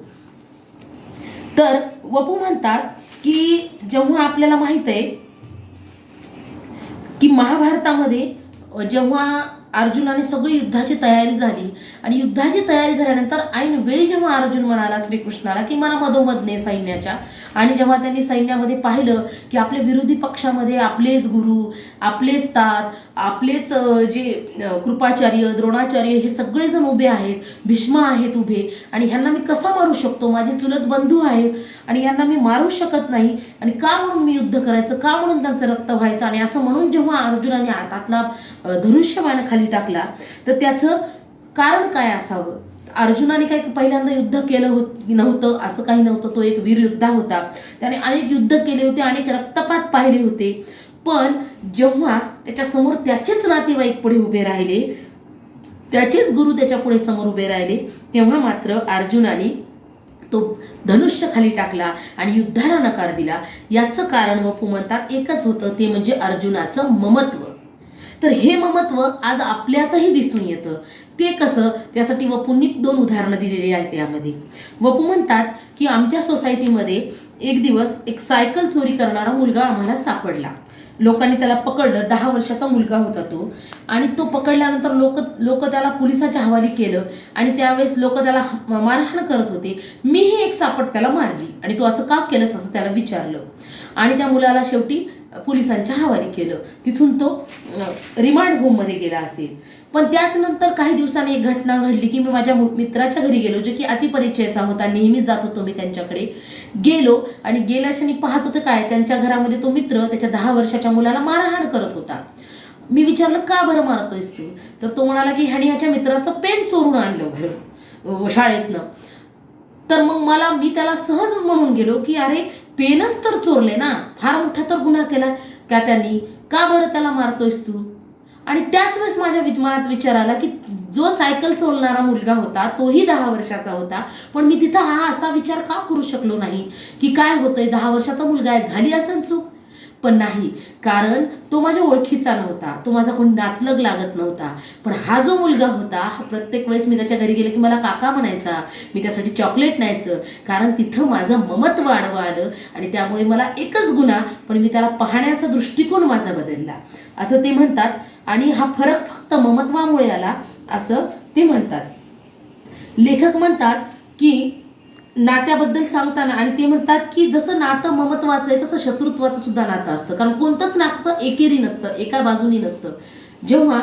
तर वपू म्हणतात की जेव्हा आपल्याला माहित आहे की महाभारतामध्ये जेव्हा अर्जुनाने सगळी युद्धाची तयारी झाली आणि युद्धाची तयारी झाल्यानंतर ऐन वेळी जेव्हा अर्जुन म्हणाला श्रीकृष्णाला की मला मधोमध ने सैन्याच्या, आणि जेव्हा त्यांनी सैन्यामध्ये पाहिलं की आपल्या विरोधी पक्षामध्ये आपलेच गुरु, आपलेच तात, आपलेच जे कृपाचार्य, द्रोणाचार्य हे सगळेजण उभे आहेत, भीष्म आहेत उभे, आणि ह्यांना मी कसं मारू शकतो, माझे चुलत बंधू आहेत आणि यांना मी मारू शकत नाही, आणि का म्हणून मी युद्ध करायचं, का म्हणून त्यांचं रक्त व्हायचं, आणि असं म्हणून जेव्हा अर्जुनाने हातातला धनुष्यबाण खाली टाकला तर त्याचं कारण काय असावं. अर्जुनाने काही पहिल्यांदा युद्ध केलं नव्हतं असं काही नव्हतं. तो एक वीर योद्धा होता, त्याने अनेक युद्ध केले होते, अनेक रक्तपात पाहिले होते. पण जेव्हा त्याच्या समोर त्याचेच नातेवाईक पुढे उभे राहिले, त्याचेच गुरु त्याच्या पुढे समोर उभे राहिले, तेव्हा मात्र अर्जुनाने तो धनुष्य खाली टाकला आणि युद्धाला नकार दिला. याचं कारण वपू म्हणतात एकच होतं, ते म्हणजे अर्जुनाचं ममत्व. तर हे ममत्व आज आपल्यातही दिसून येतं. ते कसं, त्यासाठी वपूंनी 2 उदाहरणं दिलेली आहेत यामध्ये. वपू म्हणतात की आमच्या सोसायटीमध्ये एक दिवस एक सायकल चोरी करणारा मुलगा आम्हाला सापडला. लोकांनी त्याला पकडलं. 10 वर्षाचा मुलगा होता तो, आणि तो पकडल्यानंतर लोक त्याला पोलिसाच्या हवाली केलं, आणि त्यावेळेस लोक त्याला मारहाण करत होते. मीही एक सापट त्याला मारली, आणि तू असं का केलंस असं त्याला विचारलं, आणि त्या मुलाला शेवटी पोलिसांच्या हवाली केलं. तिथून तो रिमांड होममध्ये गेला असेल. पण त्याच नंतर काही दिवसांनी एक घटना घडली की मी माझ्या मित्राच्या घरी गेलो, जो की अतिपरिचयाचा होता, नेहमीच जात होतो मी त्यांच्याकडे. गेलो आणि गेल्या क्षणी पाहत होतं काय, त्यांच्या घरामध्ये तो मित्र त्याच्या 10 वर्षाच्या मुलाला मारहाण करत होता. मी विचारलं का बरं मारतोयस तू, तर तो म्हणाला की ह्याने ह्याच्या मित्राचं पेन चोरून आणलं शाळेतनं. तर मग मी त्याला सहज म्हणून गेलो की अरे पेनच तर चोरले ना, फार मोठा तर गुन्हा केला का त्यांनी, का बरं त्याला मारतोयस तू. आणि त्याच वेळेस माझ्या मनात विचार आला की जो सायकल चालवणारा मुलगा होता तोही 10 वर्षाचा होता, पण मी तिथं हा असा विचार का करू शकलो नाही की काय होतंय, 10 वर्षाचा मुलगा आहे, झाली असेल चूक. पण नाही, कारण तो माझ्या ओळखीचा नव्हता, तो माझा कोणी नातलग लागत नव्हता. पण हा जो मुलगा होता, हा प्रत्येक वेळेस मी त्याच्या घरी गेले की मला काका म्हणायचा, मी त्यासाठी चॉकलेट न्यायचं, कारण तिथं माझं ममत्व आडवं आलं, आणि त्यामुळे मला एकच गुन्हा, पण मी त्याला पाहण्याचा दृष्टिकोन माझा बदलला असं ते म्हणतात. आणि हा फरक फक्त ममत्वामुळे आला असं ते म्हणतात. लेखक म्हणतात की नात्याबद्दल सांगताना, आणि ते म्हणतात की जसं नातं ममत्वाचं आहे तसं शत्रुत्वाचं सुद्धा नातं असतं, कारण कोणतंच नातं एकेरी नसतं, एका बाजूनी नसतं. जेव्हा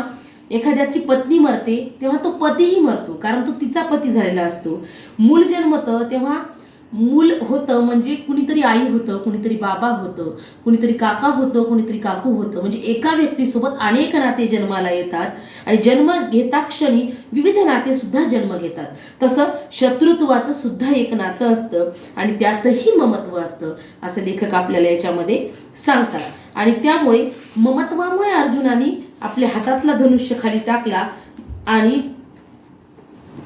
एखाद्याची पत्नी मरते तेव्हा तो पतीही मरतो, कारण तो तिचा पती झालेला असतो. मूल जन्मतं तेव्हा मूल होतं म्हणजे कुणीतरी आई होतं, कुणीतरी बाबा होतं, कुणीतरी काका होतं, कुणीतरी काकू होतं. म्हणजे एका व्यक्तीसोबत अनेक नाते जन्माला येतात, आणि जन्म घेता क्षणी विविध नाते सुद्धा जन्म घेतात. तसं शत्रुत्वाचं सुद्धा एक नातं असतं, आणि त्यातही ममत्व असतं असं लेखक आपल्याला याच्यामध्ये सांगतात. आणि त्यामुळे ममत्वामुळे अर्जुनाने आपल्या हातातला धनुष्य खाली टाकला. आणि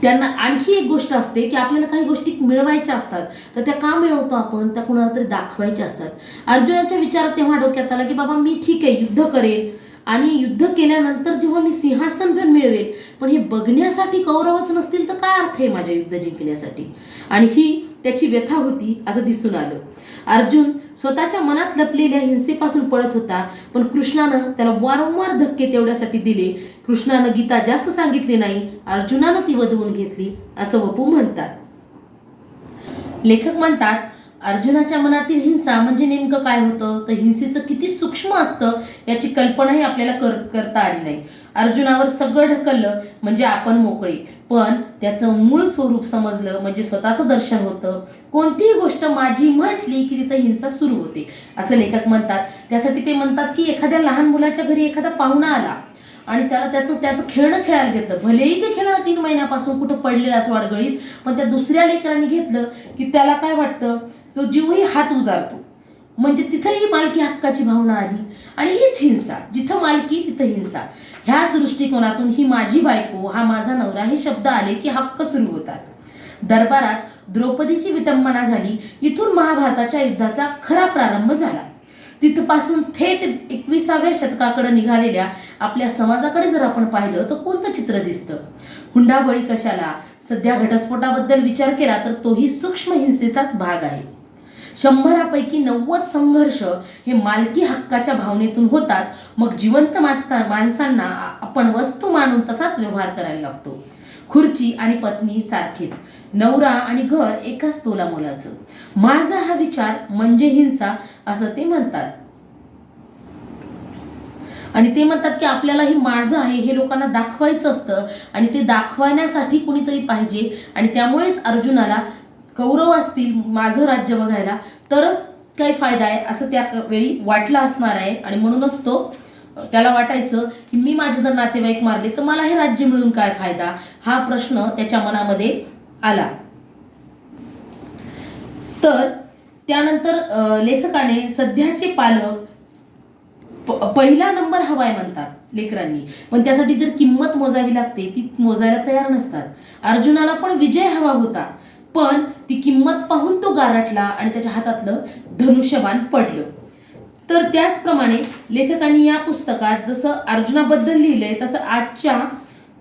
त्यांना आणखी एक गोष्ट असते की आपल्याला काही गोष्टी मिळवायच्या असतात, तर त्या का मिळवतो आपण, त्या कुणाला तरी दाखवायच्या असतात. अर्जुनाच्या विचारात तेव्हा डोक्यात आला की बाबा मी ठीक आहे युद्ध करेन, आणि युद्ध केल्यानंतर जेव्हा मी सिंहासन पण मिळवेल, पण हे बघण्यासाठी कौरवच नसतील तर काय अर्थ आहे माझ्या युद्ध जिंकण्यासाठी. आणि ही त्याची व्यथा होती असं दिसून आलं. अर्जुन स्वतःच्या मनात लपलेल्या हिंसेपासून पळत होता, पण कृष्णानं त्याला वारंवार धक्के तेवढ्यासाठी दिले. कृष्णानं गीता जास्त सांगितली नाही, अर्जुनानं ती वधवून घेतली असं वपू म्हणतात. लेखक म्हणतात अर्जुनाच्या मनातील हिंसा म्हणजे नेमकं काय होतं, तर हिंसेचं किती सूक्ष्म असतं याची कल्पनाही आपल्याला करता आली नाही. अर्जुनावर सगळं ढकललं म्हणजे आपण मोकळे, पण त्याचं मूळ स्वरूप समजलं म्हणजे स्वतःचं दर्शन होतं. कोणतीही गोष्ट माझी म्हटली की तिथं हिंसा सुरू होते असं लेखक म्हणतात. त्यासाठी ते म्हणतात की एखाद्या लहान मुलाच्या घरी एखादा पाहुणा आला आणि त्याला त्याचं खेळणं खेळायला घेतलं, भलेही ते खेळणं 3 महिन्यापासून कुठं पडलेलं असं वाडगळीत, पण त्या दुसऱ्या लेकरांनी घेतलं की त्याला काय वाटतं, तो जीवही हात उजारतो. म्हणजे तिथंही मालकी हक्काची भावना आली आणि हीच हिंसा, जिथं मालकी तिथं हिंसा. ह्याच दृष्टिकोनातून ही माझी बायको, हा माझा नवरा हे शब्द आले की हक्क सुरू होतात. दरबारात द्रौपदीची विटंबना झाली, इथून महाभारताच्या युद्धाचा खरा प्रारंभ झाला. तिथपासून थेट 21व्या शतकाकडे निघालेल्या आपल्या समाजाकडे जर आपण पाहिलं तर कोणतं चित्र दिसतं? हुंडाबळी कशाला? सध्या घटस्फोटाबद्दल विचार केला तर तोही सूक्ष्म हिंसेचाच भाग आहे. 100पैकी 90 संघर्ष हे मालकी हक्काच्या भावनेतून होतात. मग जिवंत माणसांना आपण वस्तू मानून तसाच व्यवहार करायला लागतो. खुर्ची आणि पत्नी सारखीच, नवरा आणि घर एकाच तोलामोलाचं. माझा हा विचार म्हणजे हिंसा असं ते म्हणतात. आणि ते म्हणतात की आपल्याला हे माझं आहे हे लोकांना दाखवायचं असतं आणि ते दाखवण्यासाठी कुणीतरी पाहिजे. आणि त्यामुळेच अर्जुनाला कौरव असतील माझं राज्य बघायला तरच काही फायदा आहे असं त्यावेळी वाटलं असणार आहे. आणि म्हणूनच त्याला वाटायचं की मी माझे जर नातेवाईक मारले तर मला हे राज्य मिळून काय फायदा, हा प्रश्न त्याच्या मनामध्ये आला. तर त्यानंतर लेखकाने सध्याचे पालक पहिला नंबर हवाय म्हणतात लेकरांनी, पण त्यासाठी जर किंमत मोजावी लागते ती मोजायला तयार नसतात. अर्जुनाला पण विजय हवा होता, पण ती किंमत पाहून तो गारटला आणि त्याच्या हातातलं धनुष्यबाण पडलं. तर त्याचप्रमाणे लेखकांनी या पुस्तकात जसं अर्जुनाबद्दल लिहिलंय तसं आजच्या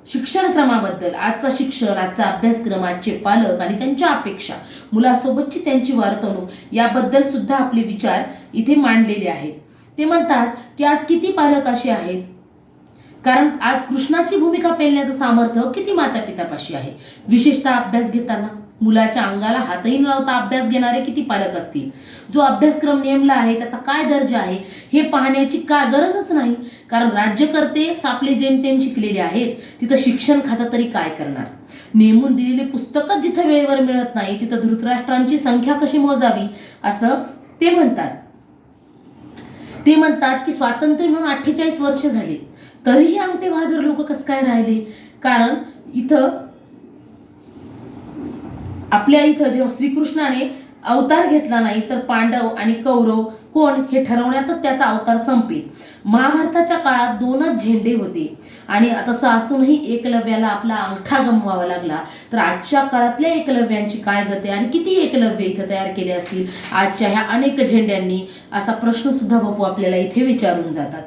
शिक्षणक्रमाबद्दल, आजचा शिक्षण, आजचा अभ्यासक्रम, आजचे पालक आणि त्यांच्या अपेक्षा, मुलासोबतची त्यांची वर्तणूक याबद्दल सुद्धा आपले विचार इथे मांडलेले आहेत. ते म्हणतात की आज किती पालक असे आहेत, कारण आज कृष्णाची भूमिका पेलण्याचं सामर्थ्य किती मातापितापाशी आहे. विशेषतः अभ्यास घेताना मुलाच्या अंगाला हातही न लावता अभ्यास घेणारे किती पालक असतील. जो अभ्यासक्रम नेमला आहे त्याचा काय दर्जा आहे हे पाहण्याची काय गरजच नाही, कारण राज्यकर्ते आपले जेमतेम शिकलेले आहेत. तिथं शिक्षण खातं तरी काय करणार? नेमून दिलेले पुस्तकच जिथं वेळेवर मिळत नाही तिथं धृतराष्ट्रांची संख्या कशी मोजावी असं ते म्हणतात. ते म्हणतात की स्वातंत्र्य मिळून 48 वर्ष झाली तरीही अंगठे बहादूर लोक कसं काय राहिले? कारण आपल्या इथं जेव्हा श्रीकृष्णाने अवतार घेतला नाही तर पांडव आणि कौरव कोण हे ठरवण्यातच त्याचा अवतार संपेल. महाभारताच्या काळात 2च झेंडे होते आणि तसं असूनही एकलव्याला आपला अंगठा गमवावा लागला. तर आजच्या काळातल्या एकलव्यांची काय गती आणि किती एकलव्य इथं तयार केले असतील आजच्या ह्या अनेक झेंड्यांनी, असा प्रश्न सुद्धा बापू आपल्याला इथे विचारून जातात.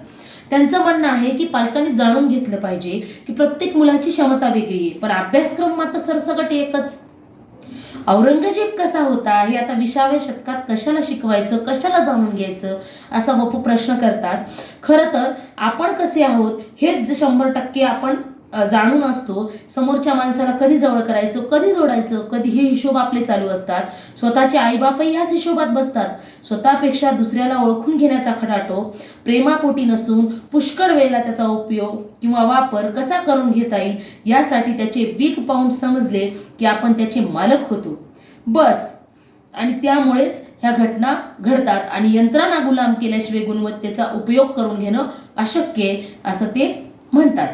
त्यांचं म्हणणं आहे की पालकांनी जाणून घेतलं पाहिजे की प्रत्येक मुलाची क्षमता वेगळी आहे, पण अभ्यासक्रम मात्र सरसकट एकच. औरंगजेब कसा होता हे आता 20व्या शतकात कशाला शिकवायचं, कशाला जाणून घ्यायचं असा बापू प्रश्न करतात. खरं तर आपण कसे आहोत हेच 100% आपण जाणून असतो. समोरच्या माणसाला कधी जवळ करायचं, कधी जोडायचं, कधी हे हिशोब आपले चालू असतात. स्वतःचे आईबापही ह्याच हिशोबात बसतात. स्वतःपेक्षा दुसऱ्याला ओळखून घेण्याचा खटाटोप प्रेमापोटी नसून पुष्कळ वेळेला त्याचा उपयोग किंवा वापर कसा करून घेता येईल यासाठी त्याचे वीक पॉइंट समजले की आपण त्याचे मालक होतो बस. आणि त्यामुळेच ह्या घटना घडतात आणि यंत्रणा गुलाम केल्याशिवाय गुणवत्तेचा उपयोग करून घेणं अशक्य आहे असं ते म्हणतात.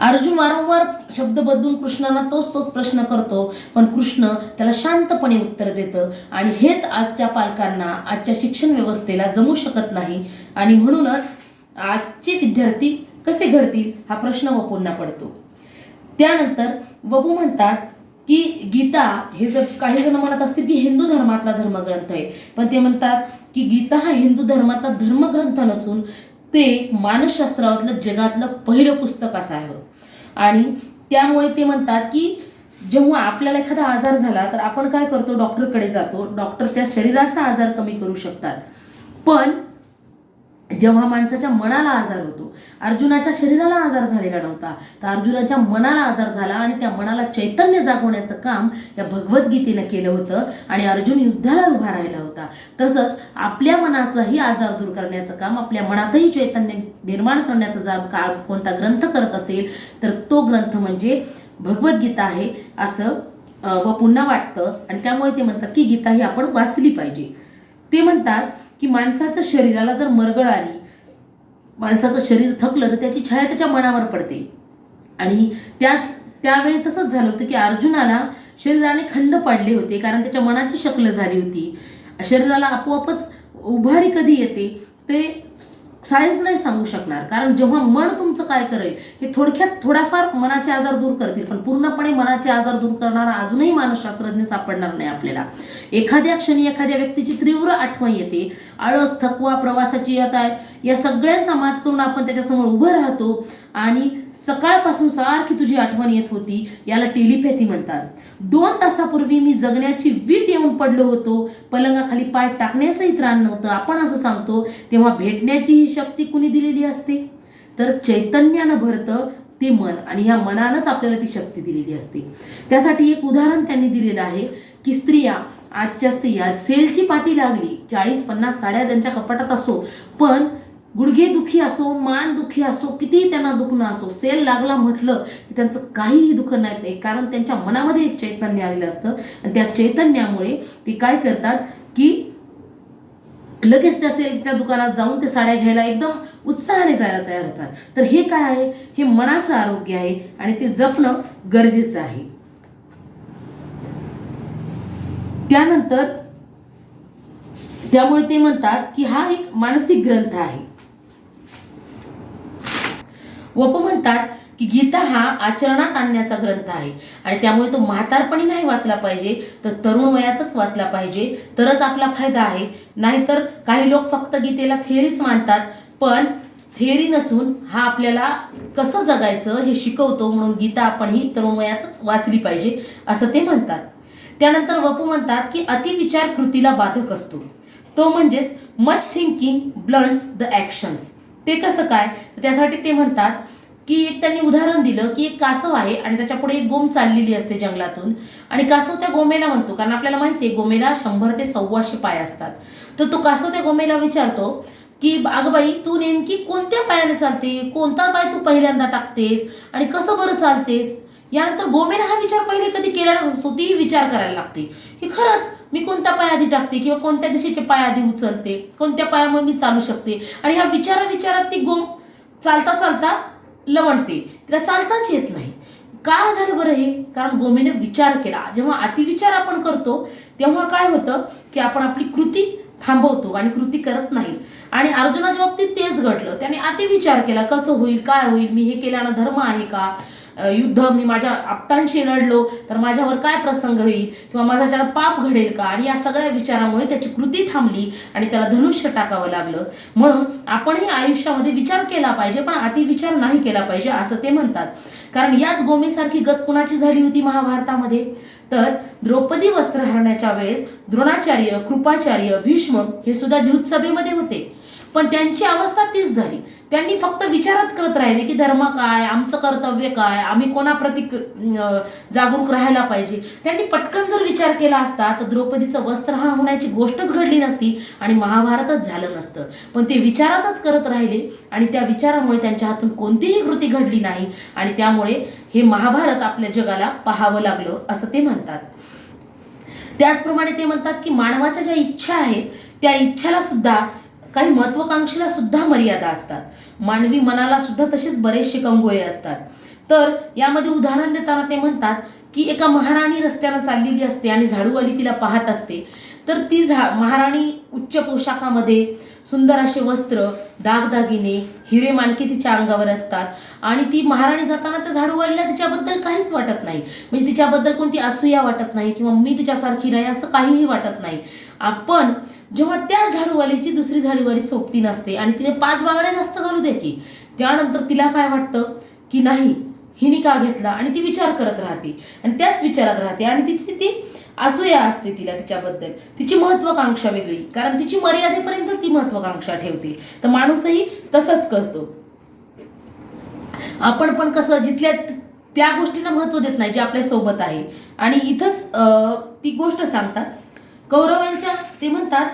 अर्जुन वारंवार शब्द बदलून कृष्णाला तोच प्रश्न करतो, पण कृष्ण त्याला शांतपणे उत्तर देतं. आणि हेच आजच्या पालकांना, आजच्या शिक्षण व्यवस्थेला जमू शकत नाही आणि म्हणूनच आजचे विद्यार्थी कसे घडतील हा प्रश्न वपूंना पडतो. त्यानंतर वपू म्हणतात की गीता हे जर काही जण म्हणत असतील की हिंदू धर्मातला धर्मग्रंथ आहे, पण ते म्हणतात की गीता हा हिंदू धर्मातला धर्मग्रंथ नसून ते मानसशास्त्रातलं जगातलं पहिलं पुस्तक असावं. आणि त्यामुळे ते म्हणतात की जेव्हा आपल्याला एखादा आजार झाला तर आपण काय करतो, डॉक्टरकडे जातो. डॉक्टर त्या शरीराचा आजार कमी करू शकतात, पण जेव्हा माणसाच्या मनाला आजार होतो, अर्जुनाच्या शरीराला आजार झालेला नव्हता तर अर्जुनाच्या मनाला आजार झाला आणि त्या मनाला चैतन्य जागवण्याचं काम या भगवद्गीतेनं केलं होतं आणि अर्जुन युद्धाला उभा राहिला होता. तसंच आपल्या मनाचाही आजार दूर करण्याचं काम, आपल्या मनातही चैतन्य निर्माण करण्याचं काम कोणता ग्रंथ करत असेल तर तो ग्रंथ म्हणजे भगवद्गीता आहे असं वपूंना वाटतं. आणि त्यामुळे ते म्हणतात की गीता ही आपण वाचली पाहिजे. ते म्हणतात की माणसाच्या शरीराला जर मरगळ आली, माणसाचं शरीर थकलं तर त्याची छाया त्याच्या मनावर पडते. आणि त्यावेळी तसंच झालं होतं की अर्जुनाला शरीराने खंड पाडले होते कारण त्याच्या मनाची शक्ल झाली होती. शरीराला आपोआपच उभारी कधी येते ते सायन्स नाही सांगू शकणार, कारण जेव्हा मन तुमचं काय करेल हे थोडाफार मनाचे आजार दूर करतील, पण पूर्णपणे मनाचे आजार दूर करणारा अजूनही मानसशास्त्रज्ञ सापडणार नाही आपल्याला. एखाद्या क्षणी एखाद्या व्यक्तीची तीव्र आठवण येते, आळस, थकवा, प्रवासाची या सगळ्यांचा मात करून आपण त्याच्यासमोर उभं राहतो आणि सकाळपासून सारखी तुझी आठवण येत होती, याला टेलिपॅथी म्हणतात. 2 तासापूर्वी मी जगण्याची वीट येऊन पडलो होतो, पलंगाखाली पाय टाकण्याचंही त्राण नव्हतं, आपण असं सांगतो. तेव्हा भेटण्याची ही शक्ती कुणी दिलेली असते? तर चैतन्यानं भरतं ते मन, आणि ह्या मनानंच आपल्याला ती शक्ती दिलेली असते. त्यासाठी एक उदाहरण त्यांनी दिलेलं आहे की स्त्रिया आजच्या स्त्रिया सेलची पाठी लागली, 40-50 साड्या त्यांच्या कपाटात असो, पण गुडघे दुखी असो, मान दुखी असो, कितीही त्यांना दुखणं असो, सेल लागला म्हटलं की त्यांचं काहीही दुःख नाही, कारण त्यांच्या मनामध्ये एक चैतन्य आलेलं असतं. आणि त्या चैतन्यामुळे ते काय करतात की लगेच त्या दुकानात जाऊन ते साड्या घ्यायला एकदम उत्साहाने जायला तयार होतात. तर हे काय आहे? हे मनाचं आरोग्य आहे आणि ते जपणं गरजेचं आहे. त्यानंतर त्यामुळे ते म्हणतात की हा एक मानसिक ग्रंथ आहे. वप म्हणतात की गीता हा आचरणात आणण्याचा ग्रंथ आहे आणि त्यामुळे तो म्हातारपणी नाही वाचला पाहिजे, तर तरुण वयातच वाचला पाहिजे, तरच आपला फायदा आहे. नाहीतर काही लोक फक्त गीतेला थेअरीच मानतात, पण थेअरी नसून हा आपल्याला कसं जगायचं हे शिकवतो, म्हणून गीता आपण ही तरुण वयातच वाचली पाहिजे असं ते म्हणतात. त्यानंतर वपू म्हणतात की अतिविचार कृतीला बाधक असतो, तो म्हणजेच मच थिंकिंग ब्लंट्स द ॲक्शन्स. ते कसं काय? तर त्यासाठी ते म्हणतात की एक त्यांनी उदाहरण दिलं की एक कासव आहे आणि त्याच्या पुढे एक गोम चाललेली असते जंगलातून, आणि कासव त्या गोमेला म्हणतो, कारण आपल्याला माहिती आहे गोमेला 100 ते 125 पाय असतात. तर तो कासव त्या गोमेला विचारतो की अगं बाई, तू नेमकी कोणत्या पायाने चालते, कोणता पाय तू पहिल्यांदा टाकतेस आणि कसं बरं चालतेस? यानंतर गोमेला हा विचार पहिले कधी केला नसतो, तीही विचार करायला लागते की खरंच मी कोणता पाय आधी टाकते किंवा कोणत्या दिशेचे पाय आधी उचलते, कोणत्या पायामुळे मी चालू शकते. आणि ह्या विचारात ती गोम चालता चालता लवणते, तिला चालताच येत नाही. का झालं बरं हे? कारण गोमेने विचार केला. जेव्हा अतिविचार आपण करतो तेव्हा काय होतं की आपण आपली कृती थांबवतो आणि कृती करत नाही. आणि अर्जुनाच्या बाबतीत तेच घडलं. त्याने अतिविचार केला, कसं होईल, काय होईल, मी हे केल्यानं धर्म आहे का, युद्ध मी माझ्या आप्तांशी लढलो तर माझ्यावर काय प्रसंग होईल किंवा माझ्याच्यावर पाप घडेल का, आणि या सगळ्या विचारामुळे त्याची कृती थांबली आणि त्याला धनुष्य टाकावं लागलं. म्हणून आपणही आयुष्यामध्ये विचार केला पाहिजे, पण अतिविचार नाही केला पाहिजे असं ते म्हणतात. कारण याच गोमेसारखी गत कुणाची झाली होती महाभारतामध्ये? तर द्रौपदी वस्त्र हरण्याच्या वेळेस द्रोणाचार्य, कृपाचार्य, भीष्म हे सुद्धा द्युतसभेमध्ये होते, पण त्यांची अवस्था तीच झाली. त्यांनी फक्त विचारात करत राहिले की धर्म काय, आमचं कर्तव्य काय, आम्ही कोणाप्रती जागरूक राहायला पाहिजे. त्यांनी पटकन जर विचार केला असता तर द्रौपदीचं वस्त्रहरण होण्याची गोष्टच घडली नसती आणि महाभारतच झालं नसतं. पण ते विचारातच करत राहिले आणि त्या विचारामुळे त्यांच्या हातून कोणतीही कृती घडली नाही आणि त्यामुळे हे महाभारत आपल्या जगाला पाहावं लागलं असं ते म्हणतात. त्याचप्रमाणे ते म्हणतात की मानवाच्या ज्या इच्छा आहेत त्या इच्छाला सुद्धा, काही महत्वाकांक्षेला सुद्धा मर्यादा असतात. मानवी मनाला सुद्धा तसेच बरेचसे कंगोळे असतात. तर यामध्ये उदाहरण देताना ते म्हणतात की एका महाराणी रस्त्यानं चाललेली असते आणि झाडूवाली तिला पाहत असते. तर ती महाराणी उच्च पोशाखामध्ये, सुंदर असे वस्त्र, दागदागिने, हिरे माणके तिच्या अंगावर असतात आणि ती महाराणी जाताना त्या झाडूवालीला तिच्याबद्दल काहीच वाटत नाही, म्हणजे तिच्याबद्दल कोणती असूया वाटत नाही किंवा मी तिच्यासारखी नाही असं काहीही वाटत नाही. आपण जेव्हा त्या झाडूवालीची दुसरी झाडूवाली सोबती नसते आणि तिने 5 बांगड्या जास्त घालू दे की, त्यानंतर तिला काय वाटतं की नाही, हिने का घेतला, आणि ती विचार करत राहते आणि त्याच विचारात राहते आणि तिची ती असूया असते तिला तिच्याबद्दल, तिची महत्वाकांक्षा वेगळी, कारण तिची मर्यादेपर्यंत ती महत्वाकांक्षा ठेवते. तर माणूसही तसंच करतो. आपण पण कसं जिथल्या त्या गोष्टीला महत्व देत नाही जे आपल्या सोबत आहे. आणि इथंच ती गोष्ट सांगतात कौरवांच्या, ते म्हणतात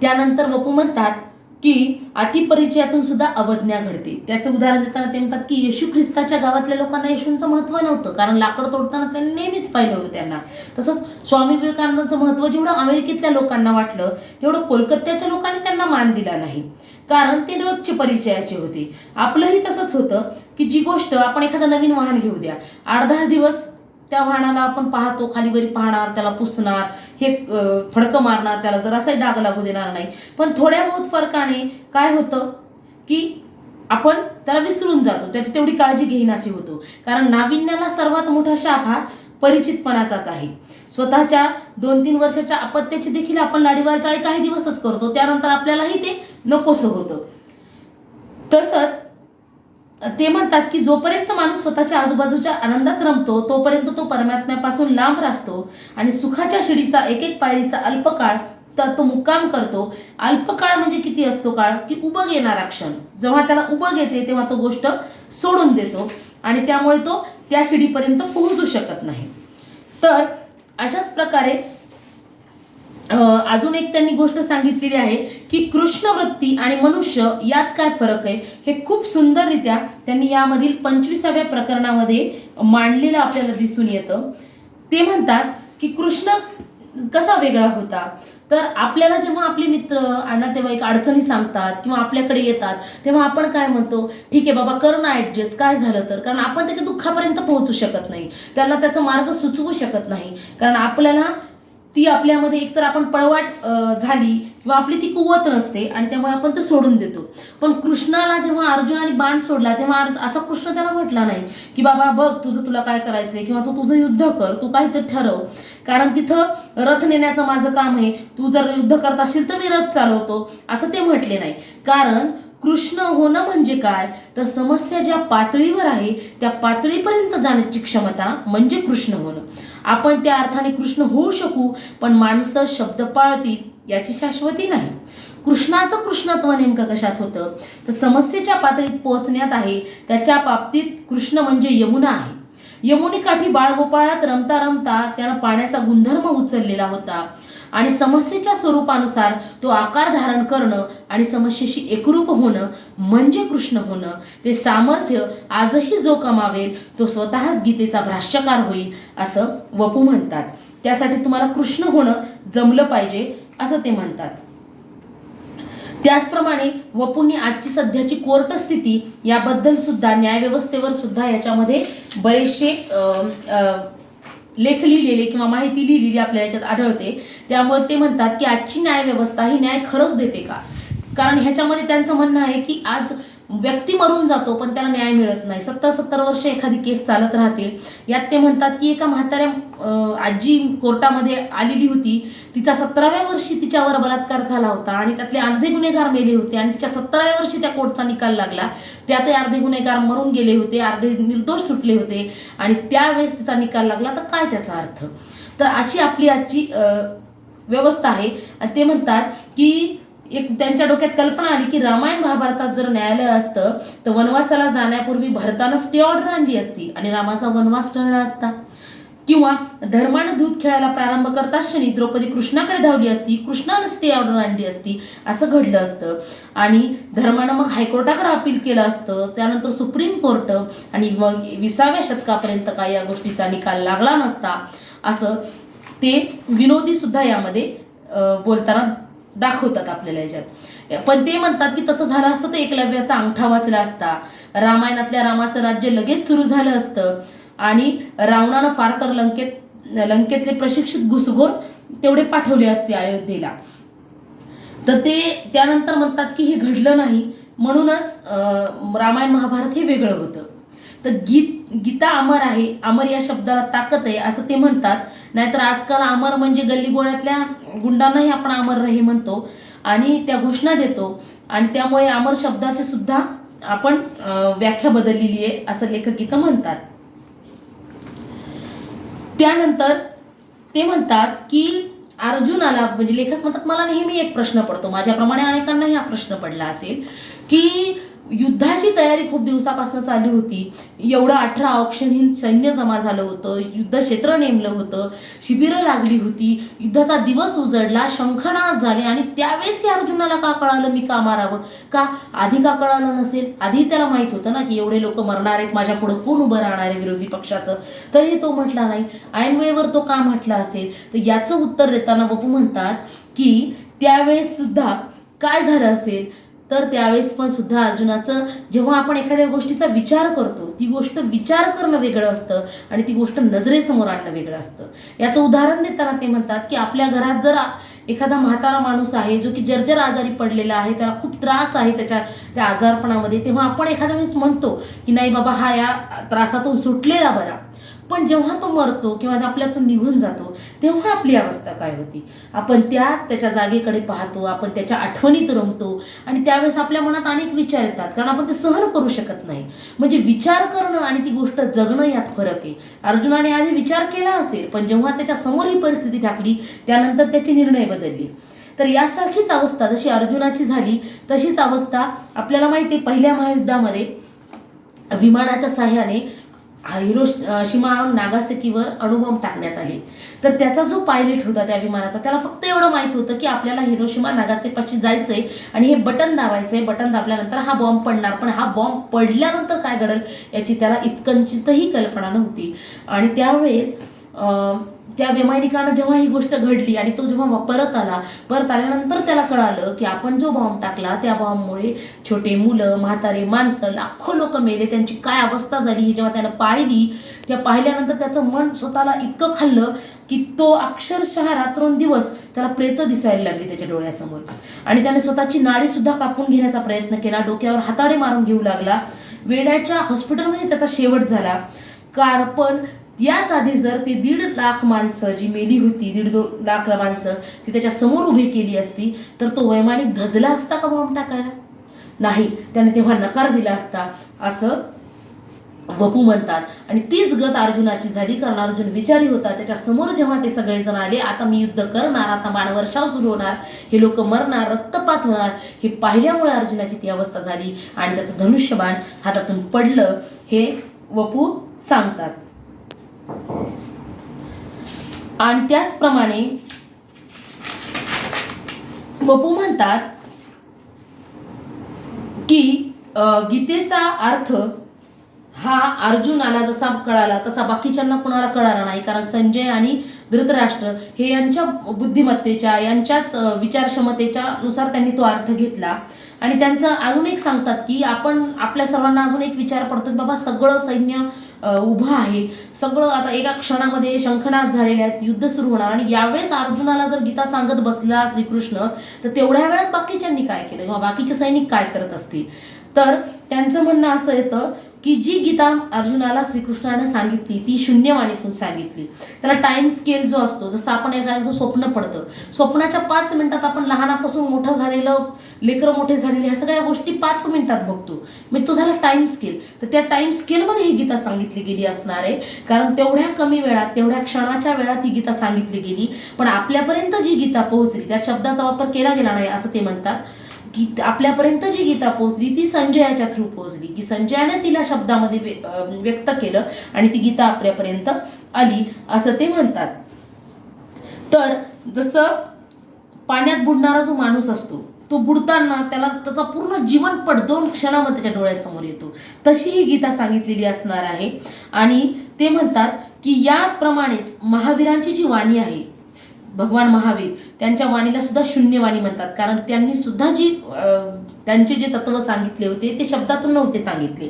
त्यानंतर वपू म्हणतात की अतिपरिचयातून सुद्धा अवज्ञा घडते. त्याचं उदाहरण देताना ते म्हणतात की येशू ख्रिस्ताच्या गावातल्या लोकांना येशूंचं महत्व नव्हतं, कारण लाकड तोडताना त्यांनी नेहमीच पाहिलं होतं त्यांना. तसंच स्वामी विवेकानंदांचं महत्व जेवढं अमेरिकेतल्या लोकांना वाटलं तेवढं कोलकात्याच्या लोकांनी त्यांना मान दिला नाही, कारण ते रोजचे परिचयाचे होते. आपलंही तसंच होतं की जी गोष्ट, आपण एखादं नवीन वाहन घेऊ द्या, 8-10 दिवस त्या वाहनाला आपण पाहतो, खालीवरी पाहणार, त्याला पुसणार, हे फडकं मारणार, त्याला जरासाही डाग लागू देणार नाही. पण थोड्या बहुत फरकाने काय होतं की आपण त्याला विसरून जातो, त्याची तेवढी काळजी घेईनाशी होतो. कारण नाविन्याला सर्वात मोठा शाप हा परिचितपणाचाच आहे. स्वतःच्या 2-3 वर्षाच्या अपत्याची देखील आपण लाडीवाळचाळी काही दिवसच करतो, त्यानंतर आपल्यालाही ते नकोसं होतं. तसंच ते म्हणतात की जोपर्यंत माणूस स्वतःच्या आजूबाजूच्या आनंदात रमतो तोपर्यंत तो परमात्म्यापासून लांब राहतो आणि सुखाच्या शिडीचा एक एक पायरीचा अल्पकाळ तर तो मुक्काम करतो. अल्पकाळ म्हणजे किती असतो काळ की उबग येणारा क्षण. जेव्हा त्याला उबग येते तेव्हा तो गोष्ट सोडून देतो आणि त्यामुळे तो त्या शिडीपर्यंत पोहोचू शकत नाही. तर अशाच प्रकारे अजून एक त्यांनी गोष्ट सांगितलेली आहे की कृष्ण वृत्ती आणि मनुष्य यात काय फरक आहे हे खूप सुंदररित्या त्यांनी यामधील 25व्या प्रकरणामध्ये मांडलेलं आपल्याला दिसून येतं. ते म्हणतात की कृष्ण कसा वेगळा होता. तर आपल्याला जेव्हा आपले मित्र तेव्हा एक अडचणी सांगतात किंवा आपल्याकडे येतात तेव्हा आपण काय म्हणतो, ठीक आहे बाबा कर ना ॲडजस्ट, काय झालं तर. कारण आपण त्याच्या दुःखापर्यंत पोहोचू शकत नाही, त्याला त्याचा मार्ग सुचवू शकत नाही. कारण आपल्याला ती आपल्यामध्ये एकतर आपण पळवाट झाली किंवा आपली ती कुवत नसते आणि त्यामुळे आपण ते सोडून देतो. पण कृष्णाला जेव्हा अर्जुनाने बाण सोडला तेव्हा असा कृष्ण त्याला म्हटला नाही की बाबा बघ तुला काय करायचंय किंवा तू तुझं युद्ध कर, तू काहीतरी ठरव, कारण तिथं रथ नेण्याचं माझं काम आहे, तू जर युद्ध करत असशील तर मी रथ चालवतो, असं ते म्हटले नाही. कारण कृष्ण होणं म्हणजे काय तर समस्या ज्या पातळीवर आहे त्या पातळीपर्यंत जाण्याची क्षमता म्हणजे कृष्ण होणं. आपण त्या अर्थाने कृष्ण होऊ शकू पण माणसं शब्द पाळतील याची शाश्वती नाही. कृष्णाचं कृष्णत्व नेमकं कशात होतं तर समस्येच्या पातळीत पोहोचण्यात आहे. त्याच्या बाबतीत कृष्ण म्हणजे यमुना आहे. यमुनेकाठी बाळगोपाळात रमता रमता त्यानं पाण्याचा गुणधर्म उचललेला होता आणि समस्येच्या स्वरूपानुसार तो आकार धारण करणं आणि समस्येशी एकरूप होणं म्हणजे कृष्ण होणं. ते सामर्थ्य आजही जो कमावेल तो स्वतःच गीतेचा भाष्यकार होईल असं वपू म्हणतात. त्यासाठी तुम्हाला कृष्ण होणं जमलं पाहिजे असं ते म्हणतात. त्याचप्रमाणे वपूंनी आजची सध्याची कोर्ट स्थिती याबद्दल सुद्धा न्यायव्यवस्थेवर सुद्धा याच्यामध्ये बरेचसे लेख लिहिलेले किंवा माहिती लिहिलेली आपल्या याच्यात आढळते. त्यामुळे ते म्हणतात की आजची न्यायव्यवस्था ही न्याय खरंच देते का. कारण ह्याच्यामध्ये त्यांचं म्हणणं आहे की आज व्यक्ती मरून जातो पण त्याला न्याय मिळत नाही. 70-70 वर्ष एखादी केस चालत राहते. यात ते म्हणतात की एका म्हाताऱ्या आजी कोर्टामध्ये आलेली होती, तिचा 17व्या वर्षी तिच्यावर बलात्कार झाला होता आणि त्यातले अर्धे गुन्हेगार मेले होते आणि तिच्या 17व्या वर्षी त्या कोर्टचा निकाल लागला. त्यातही अर्धे गुन्हेगार मरून गेले होते, अर्धे निर्दोष सुटले होते आणि त्यावेळेस तिचा निकाल लागला. तर काय त्याचा अर्थ. तर अशी आपली आजची व्यवस्था आहे. आणि ते म्हणतात की एक त्यांच्या डोक्यात कल्पना आली की रामायण महाभारतात जर न्यायालय असतं तर वनवासाला जाण्यापूर्वी भरतानं स्टे ऑर्डर आणली असती आणि रामाचा वनवास टळला असता. किंवा धर्मानं दूध खेळायला प्रारंभ करता क्षणी द्रौपदी कृष्णाकडे धावली असती, कृष्णानं स्टे ऑर्डर आणली असती, असं घडलं असतं. आणि धर्मानं मग हायकोर्टाकडे अपील केलं असतं, त्यानंतर सुप्रीम कोर्ट आणि मग 20व्या शतकापर्यंत काय या गोष्टीचा निकाल लागला नसता असं ते विनोदी सुद्धा यामध्ये बोलताना दाखवतात आपल्याला याच्यात. पण ते म्हणतात की तसं झालं असतं तर एकलव्याचा अंगठा वाचला असता, रामायणातल्या रामाचं राज्य लगेच सुरू झालं असतं आणि रावणानं फार तर लंकेतले प्रशिक्षित घुसघोर तेवढे पाठवले असते अयोध्येला. तर ते त्यानंतर म्हणतात की हे घडलं नाही म्हणूनच रामायण महाभारत हे वेगळं होतं. तर गीता अमर आहे, अमर या शब्दाला ताकद आहे असं ते म्हणतात. नाहीतर आजकाल अमर म्हणजे गल्लीबोळ्यातल्या गुंडांनाही आपण अमर रहे म्हणतो आणि त्या घोषणा देतो आणि त्यामुळे अमर शब्दाची सुद्धा आपण व्याख्या बदललेली आहे असं लेखक इथं म्हणतात. त्यानंतर ते म्हणतात की अर्जुनाला म्हणजे लेखक म्हणतात मला नेहमी एक प्रश्न पडतो, माझ्याप्रमाणे अनेकांनाही हा प्रश्न पडला असेल की युद्धाची तयारी खूप दिवसापासून चालू होती, एवढं 18 औक्षणहीन सैन्य जमा झालं होतं, युद्ध क्षेत्र नेमलं होतं, शिबिरं लागली होती, युद्धाचा दिवस उजडला, शंखनाद झाले आणि त्यावेळेस अर्जुनाला का कळालं मी का मारावं. का आधी का कळालं नसेल. आधी त्याला माहित होतं ना की एवढे लोक मरणार आहेत, माझ्या पुढे कोण उभं राहणार आहे विरोधी पक्षाचं, तरी तो म्हटला नाही. ऐन वेळेवर तो का म्हटला असेल. तर याचं उत्तर देताना वपू म्हणतात की त्यावेळेस सुद्धा काय झालं असेल तर त्यावेळेस पण सुद्धा अर्जुनाचं, जेव्हा आपण एखाद्या गोष्टीचा विचार करतो, ती गोष्ट विचार करणं वेगळं असतं आणि ती गोष्ट नजरेसमोर आणणं वेगळं असतं. याचं उदाहरण देताना ते म्हणतात की आपल्या घरात जर एखादा म्हातारा माणूस आहे जो की जर्जर आजारी पडलेला आहे, त्याला खूप त्रास आहे त्या आजारपणामध्ये, तेव्हा आपण एखाद्या वेळेस म्हणतो की नाही बाबा हा या त्रासातून सुटलेला बरा. पण जेव्हा तो मरतो किंवा आपल्यातून निघून जातो तेव्हा आपली अवस्था काय होती? आपण त्याच्या जागेकडे पाहतो, आपण त्याच्या आठवणीत रमतो आणि त्यावेळेस आपल्या मनात अनेक विचार येतात, कारण आपण ते सहन करू शकत नाही. म्हणजे विचार करणं आणि ती गोष्ट जगणं यात फरक आहे. अर्जुनाने आधी विचार केला असेल, पण जेव्हा त्याच्या समोर ही परिस्थिती टाकली त्यानंतर त्याचे निर्णय बदलले. तर यासारखीच अवस्था जशी अर्जुनाची झाली तशीच अवस्था आपल्याला माहिती आहे, पहिल्या महायुद्धामध्ये विमानाच्या साह्याने हिरोशिमा नागासाकीवर अणुबॉम्ब टाकण्यात आले. तर त्याचा जो पायलट होता त्या विमानाचा, त्याला फक्त एवढं माहित होतं की आपल्याला हिरोशिमा नागासाकीपाशी जायचंय आणि हे बटन दाबायचंय, बटन दाबल्यानंतर हा बॉम्ब पडणार. पण हा बॉम्ब पडल्यानंतर काय घडेल याची त्याला इतकंचितही कल्पना नव्हती. आणि त्यावेळेस त्या वैमानिकानं जेव्हा ही गोष्ट घडली आणि तो जेव्हा परत आल्यानंतर त्याला कळालं की आपण जो बॉम्ब टाकला त्या बॉम्बमुळे छोटे मुलं, म्हातारे माणसं, लाखो लोक मेले, त्यांची काय अवस्था झाली ही जेव्हा त्यानं पाहिली, त्या पाहिल्यानंतर त्याचं मन स्वतःला इतकं खाल्लं की तो अक्षरशः रात्रंदिवस त्याला प्रेत दिसायला लागली त्याच्या डोळ्यासमोर. आणि त्याने स्वतःची नाडी सुद्धा कापून घेण्याचा प्रयत्न केला, डोक्यावर हाताडे मारून घेऊ लागला. वेड्याच्या हॉस्पिटलमध्ये त्याचा शेवट झाला. पण याच आधी जर ते 1.5 लाख माणसं जी मेली होती, 1.5 लाख माणसं ती त्याच्या समोर उभी केली असती तर तो वैमानिक धजला असता का बॉम्ब टाकायला? नाही, त्याने तेव्हा नकार दिला असता असं वपू म्हणतात. आणि तीच गत अर्जुनाची झाली, कारण अर्जुन विचारी होता. त्याच्या समोर जेव्हा ते सगळेजण आले, आता मी युद्ध करणार, आता बाणवर्षाव सुरू होणार, हे लोक मरणार, रक्तपात होणार, हे पाहिल्यामुळे अर्जुनाची ती अवस्था झाली आणि त्याचं धनुष्यबाण हातातून पडलं, हे वपू सांगतात. आणि त्याचप्रमाणे वपू म्हणतात की गीतेचा अर्थ हा अर्जुनाला जसा कळाला तसा बाकीच्यांना कुणाला कळाला नाही, कारण संजय आणि धृतराष्ट्र हे यांच्या बुद्धिमत्तेच्या, यांच्याच विचारक्षमतेच्या नुसार त्यांनी तो अर्थ घेतला. आणि त्यांचं अजून एक सांगतात की आपल्या सर्वांना अजून एक विचार पडतो, बाबा सगळं सैन्य उभं आहे, सगळं आता एका क्षणामध्ये शंखनाद झालेले आहेत, युद्ध सुरू होणार, आणि यावेळेस अर्जुनाला जर गीता सांगत बसला श्रीकृष्ण तर तेवढ्या वेळात बाकीच्यांनी काय केलं किंवा बाकीचे सैनिक काय करत असतील? तर त्यांचं म्हणणं असं येतं की जी गीता अर्जुनाला श्रीकृष्णाने सांगितली ती शून्यवाणीतून सांगितली. त्याला टाइम स्केल जो असतो, जसं आपण एखादं स्वप्न पडतं, स्वप्नाच्या 5 मिनिटात आपण लहानापासून मोठं झालेलं, लेकरं मोठे झालेले, ह्या सगळ्या गोष्टी 5 मिनिटात बघतो. मग तो झाला टाइम स्केल. तर त्या टाइम स्केलमध्ये ही गीता सांगितली गेली असणार आहे, कारण तेवढ्या कमी वेळात, तेवढ्या क्षणाच्या वेळात ही गीता सांगितली गेली. पण आपल्यापर्यंत जी गीता पोहोचली, त्या शब्दाचा वापर केला गेला नाही असं ते म्हणतात की आपल्यापर्यंत जी गीता पोहोचली ती संजयाच्या थ्रू पोहोचली, की संजयाने तिला शब्दामध्ये व्यक्त केलं आणि ती गीता आपल्यापर्यंत आली असं ते म्हणतात. तर जसं पाण्यात बुडणारा जो माणूस असतो, तो बुडताना त्याला त्याचा पूर्ण जीवनपट 2 क्षणामध्ये त्याच्या डोळ्यासमोर येतो, तशी ही गीता सांगितलेली असणार आहे. आणि ते म्हणतात की याप्रमाणेच महावीरांची जी वाणी आहे, भगवान महावीर, त्यांच्या वाणीला सुद्धा शून्यवाणी म्हणतात, कारण त्यांनी सुद्धा त्यांचे जे तत्व सांगितले होते ते शब्दातून नव्हते सांगितले.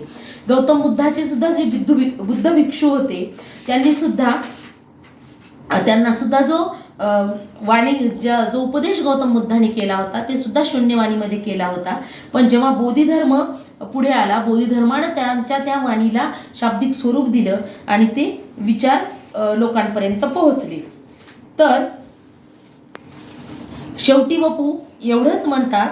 गौतम बुद्धाचे सुद्धा जे बुद्ध भिक्षू होते त्यांना सुद्धा जो उपदेश गौतम बुद्धाने केला होता ते सुद्धा शून्यवाणीमध्ये केला होता. पण जेव्हा बोधिधर्म पुढे आला, बोधिधर्माने त्यांच्या त्या वाणीला शाब्दिक स्वरूप दिलं आणि ते विचार लोकांपर्यंत पोहोचले. तर शेवटी वपू एवढंच म्हणतात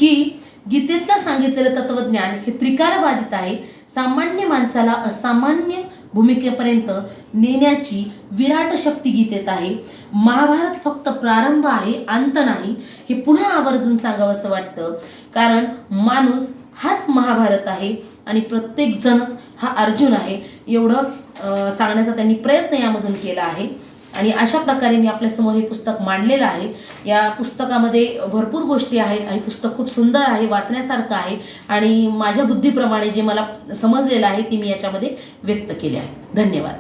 की गीतेतलं सांगितलेलं तत्वज्ञान हे त्रिकालबाधित आहे. सामान्य माणसाला असामान्य भूमिकेपर्यंत नेण्याची विराट शक्ती गीतेत आहे. महाभारत फक्त प्रारंभ आहे, अंत नाही, हे पुन्हा आवर्जून सांगावंसं वाटतं, कारण माणूस हाच महाभारत आहे आणि प्रत्येक जणच हा अर्जुन आहे, एवढं सांगण्याचा त्यांनी प्रयत्न यामधून केला आहे. आणि अशा प्रकारे मी आपल्यासमोर हे पुस्तक मांडलेलं आहे. या पुस्तकामध्ये भरपूर गोष्टी आहेत. हे पुस्तक खूप सुंदर आहे, वाचण्यासारखं आहे आणि माझ्या बुद्धीप्रमाणे जे मला समजलेलं आहे ते मी याच्यामध्ये व्यक्त केले आहे. धन्यवाद.